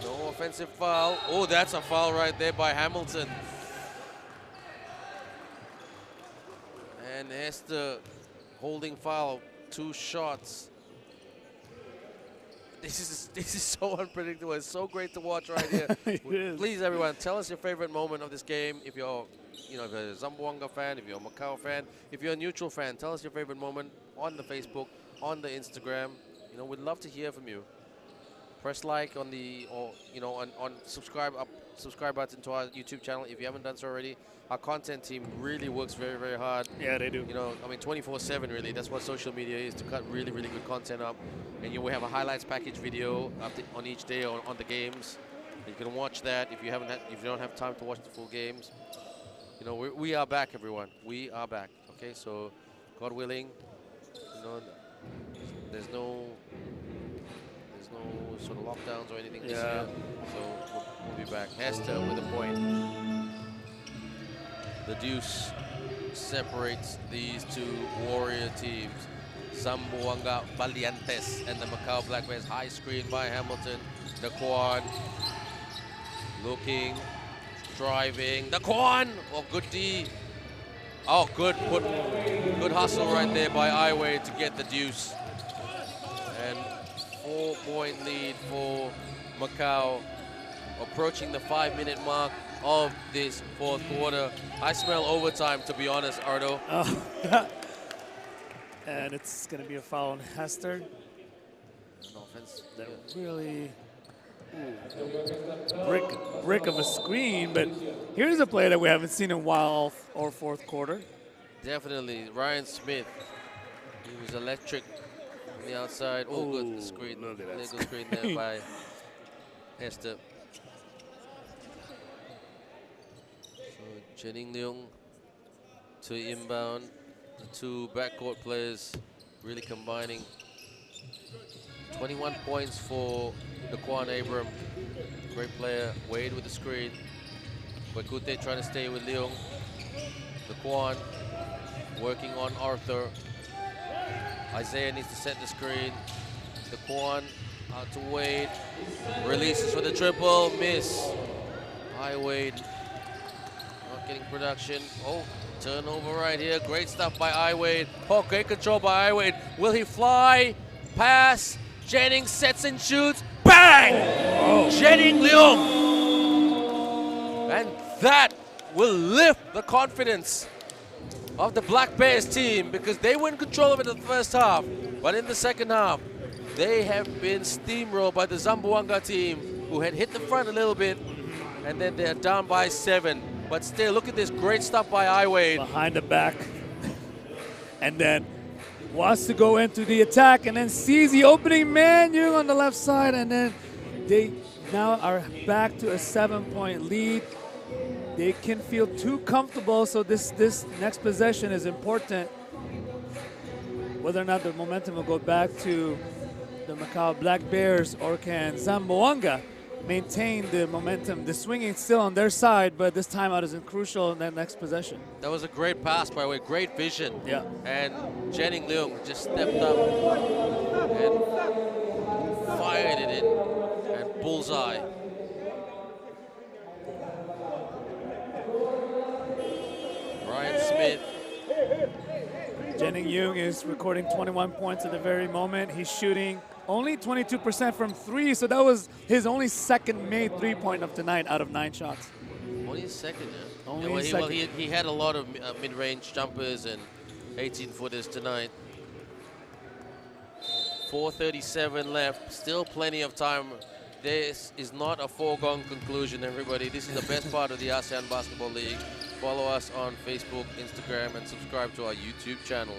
No offensive foul. Oh, that's a foul right there by Hamilton. And Hester holding foul. 2 shots. This is so unpredictable. It's so great to watch right here. It is. Please, everyone, tell us your favorite moment of this game. If you're, if you're a Zamboanga fan, if you're a Macau fan, if you're a neutral fan, tell us your favorite moment on the Facebook, on the Instagram. We'd love to hear from you. Press like on the, on subscribe button to our YouTube channel if you haven't done so already. Our content team really works very, very hard. Yeah, they do. 24/7 really. That's what social media is, to cut really, really good content up. And we have a highlights package video on each day on the games. You can watch that if you don't have time to watch the full games. We are back, everyone. We are back. Okay, so God willing, there's no sort of lockdowns or anything this year. So we'll be back. Hester with a point. The deuce separates these 2 warrior teams. Zamboanga Valientes and the Macau Black Bears. High screen by Hamilton. The Kwan looking, driving. The Kwan! Oh, good D. Oh, good hustle right there by Wade to get the deuce. And 4-point lead for Macau, approaching the 5-minute mark of this 4th quarter. I smell overtime, to be honest, Ardo. And it's going to be a foul on Hester. No offense. That really brick of a screen, but here's a play that we haven't seen in a while or 4th quarter. Definitely. Ryan Smith. He was electric on the outside. Oh, good screen. Look at that Good screen there by Hester. So Jennings Leung to inbound. The 2 backcourt players really combining. 21 points for the Kwan Abram. Great player. Wade with the screen. Kwekute trying to stay with Leung. The Kwan working on Arthur. Isaiah needs to set the screen. The Quan out to Wade. Releases for the triple. Miss. High Wade. Not getting production. Oh, turnover right here. Great stuff by I-Wade. Oh, great control by I-Wade. Will he fly? Pass. Jennings sets and shoots. Bang! Oh. Jennings Leung. And that will lift the confidence of the Black Bears team because they were in control of it in the first half. But in the second half, they have been steamrolled by the Zamboanga team who had hit the front a little bit and then they're down by 7. But still, look at this great stuff by I-Wade. Behind the back. And then wants to go into the attack and then sees the opening man Jung on the left side. And then they now are back to a 7-point lead. They can feel too comfortable, so this next possession is important. Whether or not the momentum will go back to the Macau Black Bears or can Zamboanga maintain the momentum. The swinging still on their side, but this timeout is crucial in that next possession. That was a great pass, by the way, great vision. Yeah. And Jennings Leung just stepped up and fired it in, and bullseye. Ryan Smith. Jennings Leung is recording 21 points at the very moment. He's shooting only 22% from 3, so that was his only second made 3-point of tonight out of 9 shots. Only his second, yeah. Only well, his he, well, second. he had a lot of mid-range jumpers and 18-footers tonight. 4:37 left, still plenty of time. This is not a foregone conclusion, everybody. This is the best part of the ASEAN Basketball League. Follow us on Facebook, Instagram, and subscribe to our YouTube channel.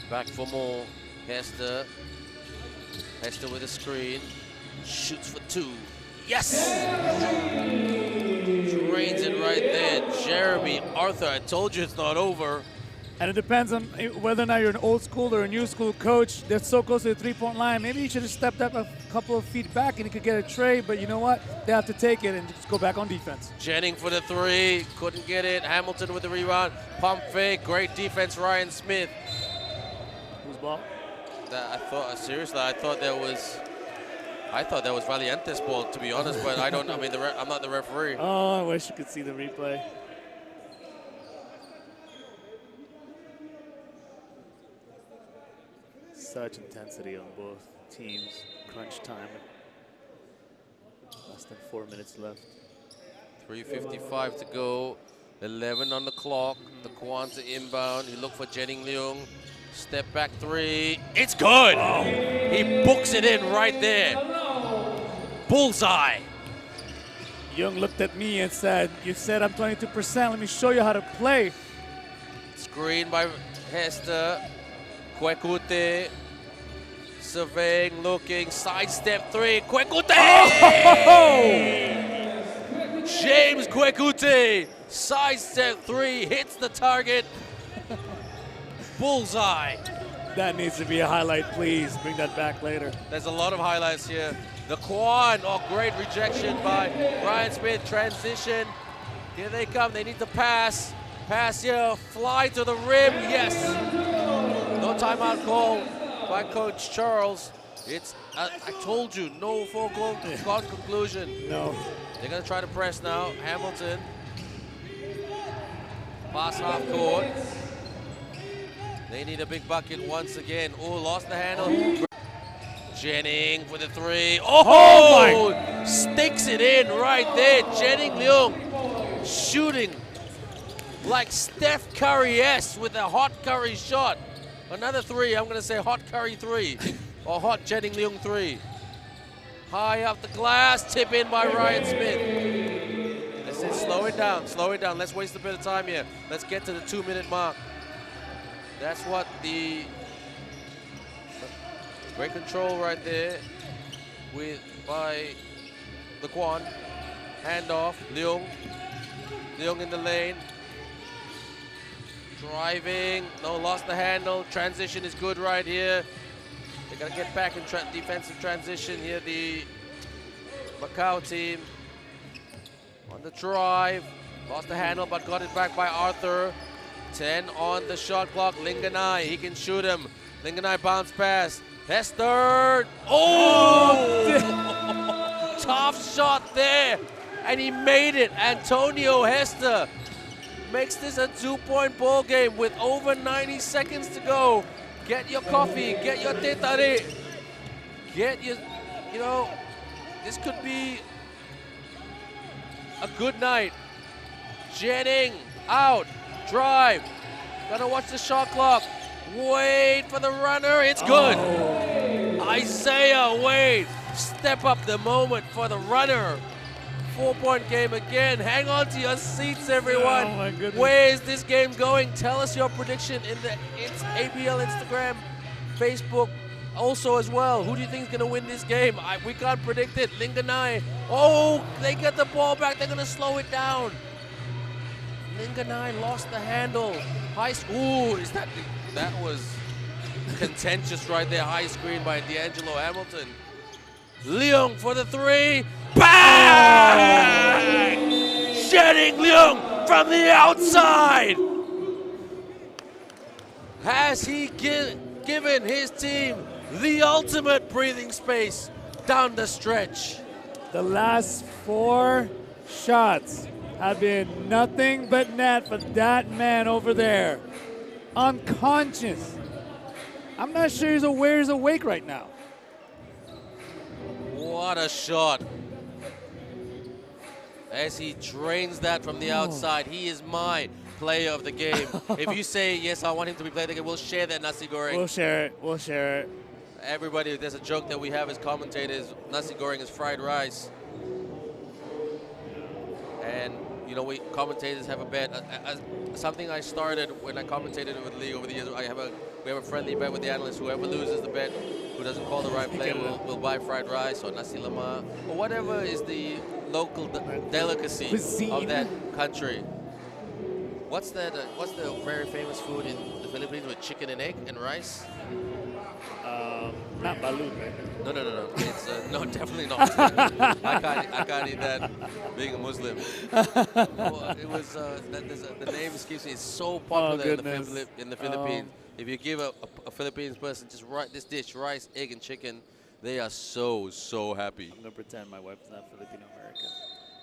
Back for more. Hester. Hester with a screen. Shoots for 2. Yes! Drains it right there. Jeremy Arthur, I told you it's not over. And it depends on whether or not you're an old school or a new school coach. They're so close to the 3-point line. Maybe you should have stepped up a couple of feet back and he could get a tray, but you know what? They have to take it and just go back on defense. Jennings for the 3, couldn't get it. Hamilton with the rebound. Pump fake, great defense, Ryan Smith. Whose ball? I thought that was Valientes' ball, to be honest, but I don't. I mean, I'm not the referee. Oh, I wish you could see the replay. Such intensity on both teams. Crunch time. Less than 4 minutes left. 3:55 to go. 11 on the clock. The Kwanzaa inbound. He looked for Jennings Leung. Step back 3. It's good. Oh. He books it in right there. Bullseye. Young looked at me and said, "You said I'm 22%. Let me show you how to play." Screen by Hester. Kwekute. Surveying, looking, sidestep 3. Kwekute! Oh! James Kwekute. Sidestep 3. Hits the target. Bullseye. That needs to be a highlight, please. Bring that back later. There's a lot of highlights here. The Quan, oh, great rejection by Ryan Smith. Transition. Here they come. They need to pass. Pass here. Fly to the rim. Yes. No timeout call by Coach Charles. It's, I told you, no foregone conclusion. No. They're going to try to press now. Hamilton. Pass half court. They need a big bucket once again. Oh, lost the handle. Jennings for the 3. Oh, my. Sticks it in right there. Jennings Leung shooting like Steph Curry-esque with a hot Curry shot. Another 3, I'm going to say hot Curry 3 or hot Jennings Leung 3. High up the glass, tip in by Ryan Smith. I said slow it down, slow it down. Let's waste a bit of time here. Let's get to the 2-minute mark. That's what great control right there by the Quan. Handoff, Leung. Leung in the lane. Driving, no, lost the handle. Transition is good right here. They gotta get back in defensive transition here, the Macau team. On the drive, lost the handle, but got it back by Arthur. 10 on the shot clock. Linganai, he can shoot him. Linganai bounce pass. Hester. Oh! Tough shot there. And he made it. Antonio Hester makes this a 2-point ball game with over 90 seconds to go. Get your coffee, get your teh tarik, get your, this could be a good night. Jennings out, drive. Gotta watch the shot clock. Wade for the runner, it's good. Isaiah Wade, step up the moment for the runner. 4-point game again. Hang on to your seats, everyone. Oh my goodness. Where is this game going? Tell us your prediction in the ABL Instagram, Facebook, also as well. Who do you think is going to win this game? We can't predict it. Linganai. Oh, they get the ball back. They're going to slow it down. Linganai lost the handle. Ooh, that was contentious right there. High screen by D'Angelo Hamilton. Leung for the three. Bang! Shedding Leung from the outside. Has he given his team the ultimate breathing space down the stretch? The last 4 shots have been nothing but net for that man over there. Unconscious. I'm not sure he's awake right now. What a shot. As he drains that from the outside, he is my player of the game. If you say, yes, I want him to be player of the game, we'll share that nasi goreng. We'll share it. We'll share it. Everybody, there's a joke that we have as commentators, nasi goreng is fried rice. And, we commentators have a bet. Something I started when I commentated with Lee over the years, we have a friendly bet with the analysts. Whoever loses the bet, who doesn't call the right player, will buy fried rice or nasi lemak or whatever is the local delicacy Cuisine. of that country. What's the very famous food in the Philippines with chicken and egg and rice? Not balut, right? No. It's no, definitely not. I can't eat that. Being a Muslim, it was the name escapes me. It's so popular in the Philippines. If you give a Philippines person just this dish, rice, egg, and chicken, they are so happy. I'm gonna pretend my wife's not Filipino American.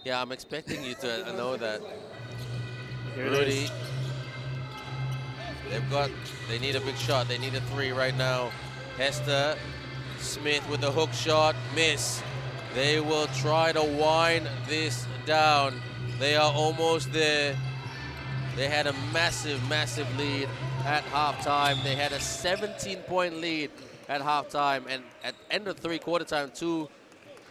Yeah, I'm expecting you to know that. Here it Rudy, is. they need a big shot. They need a 3 right now. Hester, Smith with the hook shot, miss. They will try to wind this down. They are almost there. They had a massive lead at halftime. They had a 17-point lead at halftime, and at end of 3/4 time, to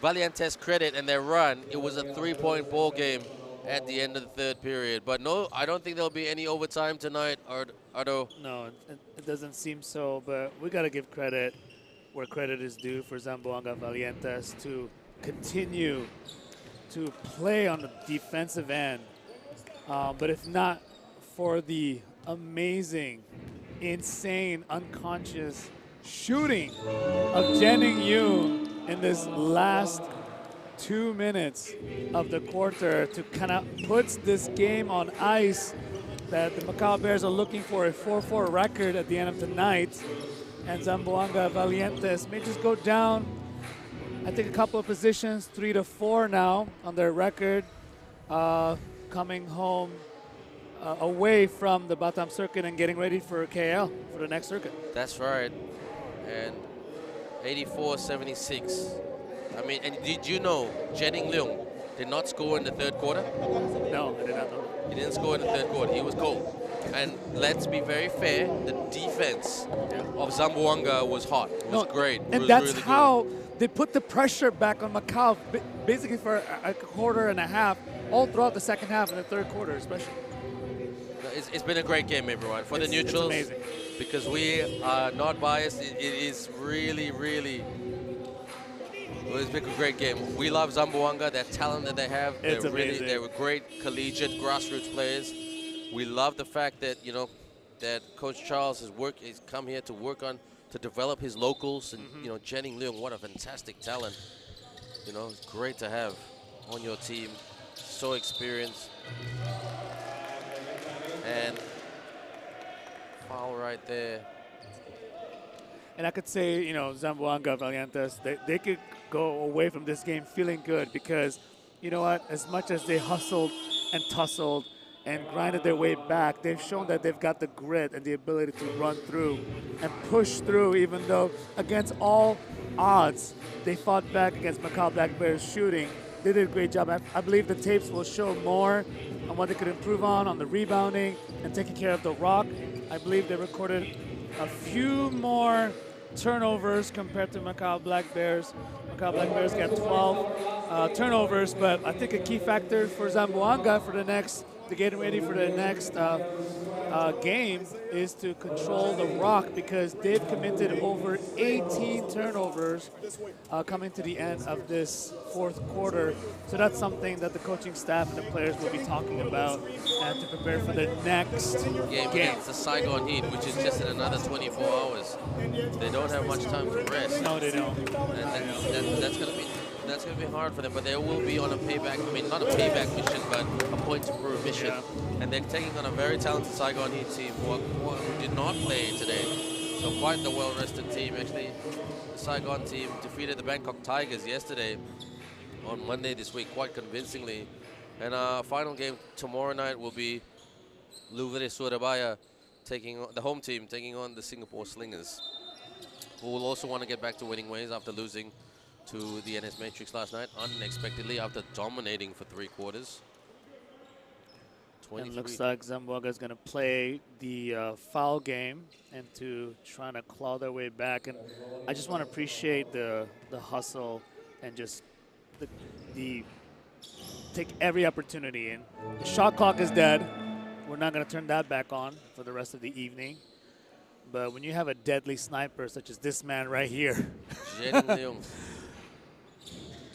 Valientes' credit and their run, it was a 3-point ball game at the end of the 3rd period. But no, I don't think there'll be any overtime tonight, Ardo. No, it doesn't seem so, but we got to give credit where credit is due for Zamboanga Valientes to continue to play on the defensive end. But if not for the amazing, insane, unconscious shooting of Jennings Yoon in this last 2 minutes of the quarter to kind of puts this game on ice, that the Macau Bears are looking for a 4-4 record at the end of the night, and Zamboanga Valientes may just go down, I think, a couple of positions, 3-4 now on their record, coming home away from the Batam circuit and getting ready for KL for the next circuit. That's right. And 84-76. I mean, and did you know Jennings Leung did not score in the 3rd quarter? No, I did not know. He didn't score in the 3rd quarter. He was cold. And let's be very fair, the defense of Zamboanga was hot. It was great. And was that's really how they put the pressure back on Macau, basically for a quarter and a half, all throughout the second half and the 3rd quarter especially. It's been a great game, everyone. For the neutrals, it's amazing. because we are not biased, it is really, it's been a great game. We love Zamboanga, that talent that they have. It's amazing. They're great collegiate grassroots players. We love the fact that, that Coach Charles has come here to develop his locals. And, Jennings Leung, what a fantastic talent. It's great to have on your team. So experienced. And foul right there. And I could say, you know, Zamboanga, Valientes, they could go away from this game feeling good because, you know what, as much as they hustled and tussled and grinded their way back, they've shown that they've got the grit and the ability to run through and push through, even though against all odds, they fought back against Macau Black Bears shooting. They did a great job. I believe the tapes will show more on what they could improve on the rebounding and taking care of the rock. I believe they recorded a few more turnovers compared to Macau Black Bears. Macau Black Bears got 12 turnovers, but I think a key factor for Zamboanga to get ready for the next game is to control the rock because they've committed over 18 turnovers coming to the end of this fourth quarter. So that's something that the coaching staff and the players will be talking about and to prepare for the next game against the Saigon Heat, which is just in another 24 hours. They don't have much time to rest. No, they don't. And that's gonna be hard for them, but they will be on a payback. I mean, not a payback mission, but a point to prove mission. Yeah. And they're taking on a very talented Saigon Heat team who did not play today. So quite the well-rested team. Actually, the Saigon team defeated the Bangkok Tigers yesterday on Monday this week quite convincingly. And our final game tomorrow night will be Louvre Surabaya taking on the home team, taking on the Singapore Slingers, who will also want to get back to winning ways after losing to the NS Matrix last night unexpectedly after dominating for 3 quarters. It looks like Zamboanga is going to play the foul game and to trying to claw their way back. And I just want to appreciate the hustle and just the take every opportunity. And the shot clock is dead. We're not going to turn that back on for the rest of the evening. But when you have a deadly sniper such as this man right here. Jening Leung.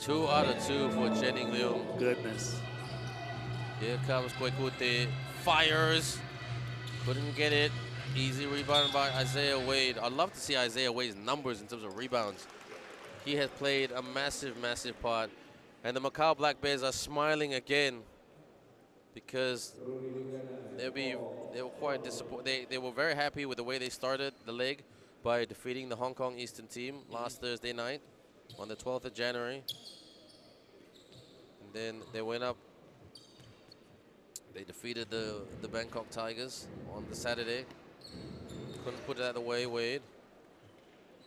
2 out of 2 for Jening Leung. Goodness. Here comes Kwekute, fires, couldn't get it. Easy rebound by Isaiah Wade. I'd love to see Isaiah Wade's numbers in terms of rebounds. He has played a massive, massive part. And the Macau Black Bears are smiling again because they were quite disappointed. They were very happy with the way they started the leg by defeating the Hong Kong Eastern team last Thursday night on the 12th of January. And then they went up. They defeated the Bangkok Tigers on the Saturday. Couldn't put that away, Wade.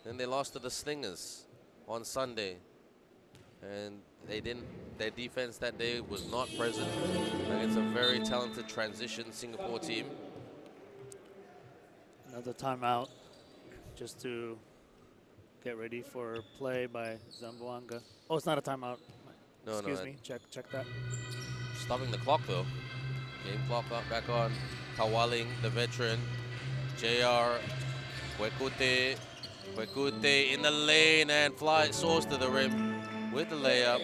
Then they lost to the Slingers on Sunday. And they didn't. Their defense that day was not present against a very talented transition Singapore team. Another timeout just to get ready for play by Zamboanga. Oh, it's not a timeout. No, Excuse me. Check that. Stopping the clock though. Game clock back on. Kawaling, the veteran. JR. Kwekute in the lane and soars to the rim with the layup.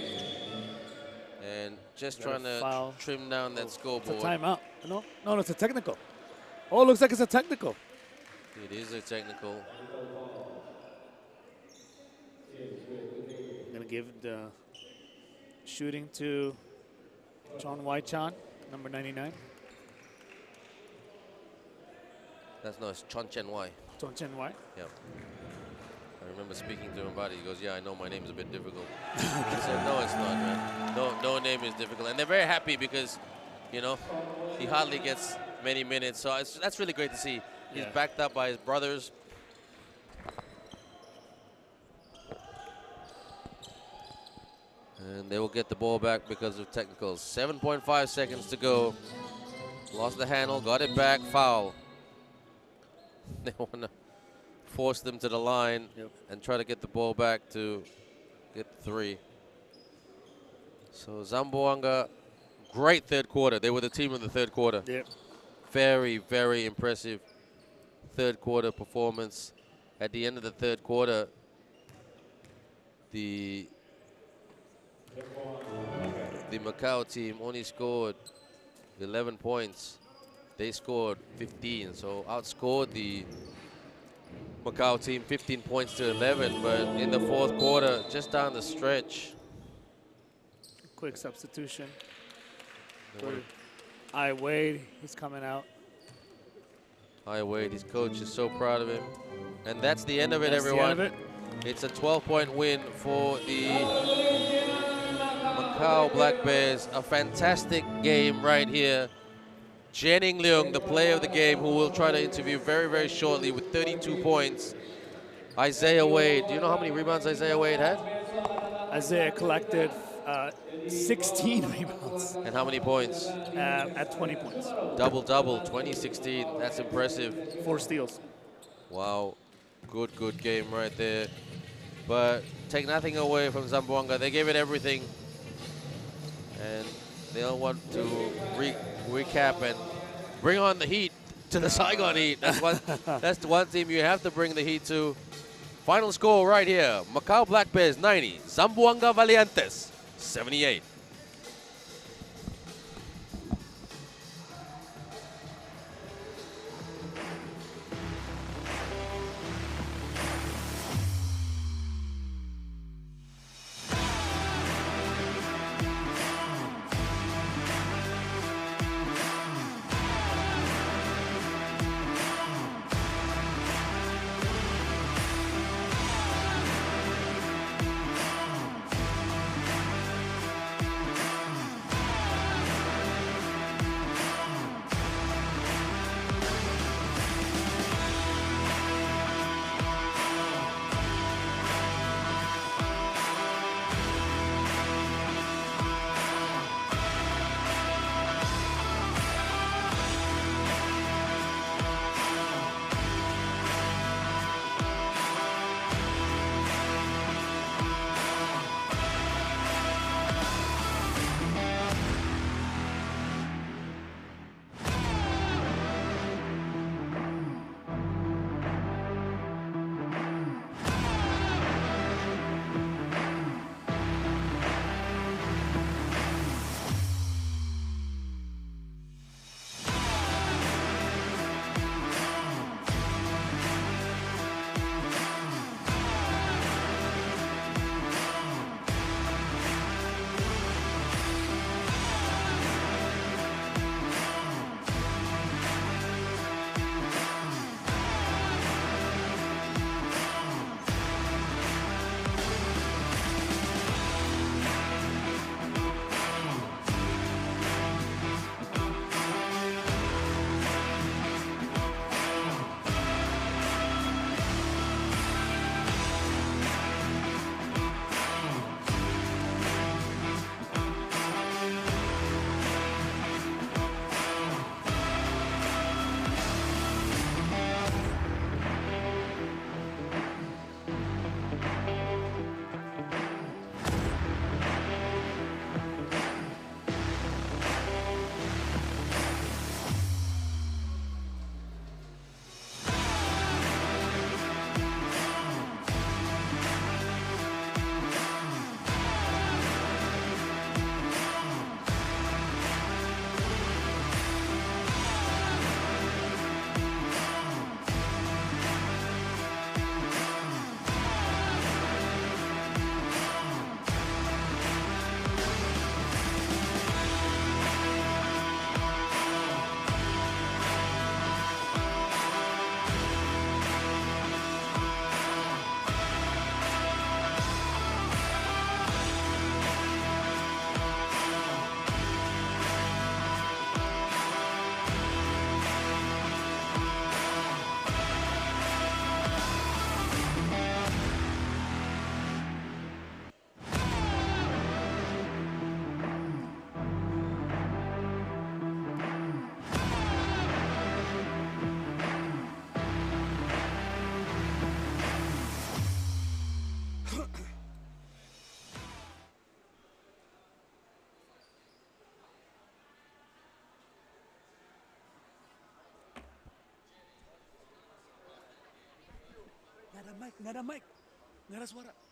And just trying to trim down that scoreboard. It's a timeout. No, it's a technical. Oh, it looks like it's a technical. It is a technical. I'm going to give the shooting to Chon Wai-chan, number 99. It's Chon Chen Wai. Chon Chen Wai? Yeah. I remember speaking to him about it. He goes, yeah, I know my name is a bit difficult. I said, no, it's not, man. No name is difficult. And they're very happy because, you know, he hardly gets many minutes. So that's really great to see. He's backed up by his brothers. And they will get the ball back because of technicals. 7.5 seconds to go. Lost the handle, got it back, foul. They want to force them to the line and try to get the ball back to get 3. So Zamboanga, great third quarter. They were the team of the third quarter. Yep. Very, very impressive third quarter performance. At the end of the third quarter, the Macau team only scored 11 points. They scored 15, so outscored the Macau team 15 points to 11. But in the fourth quarter, just down the stretch, quick substitution for Wade. He's coming out. High weight. His coach is so proud of him. And that's the end of it, That's everyone. the end of it. It's a 12-point win for the Macau Black Bears. A fantastic game right here. Jianing Leung, the player of the game, who we'll try to interview very, very shortly, with 32 points. Isaiah Wade. Do you know how many rebounds Isaiah Wade had? Isaiah collected 16 rebounds And how many points? at 20 points. Double-double, 2016. That's impressive. 4 steals. Wow. Good game right there. But take nothing away from Zamboanga. They gave it everything. And they don't want to recap and bring on the heat to the Saigon Heat. That's the one team you have to bring the heat to. Final score right here. Macau Black Bears 90. Zamboanga Valientes 78. Nada mic, nada suara.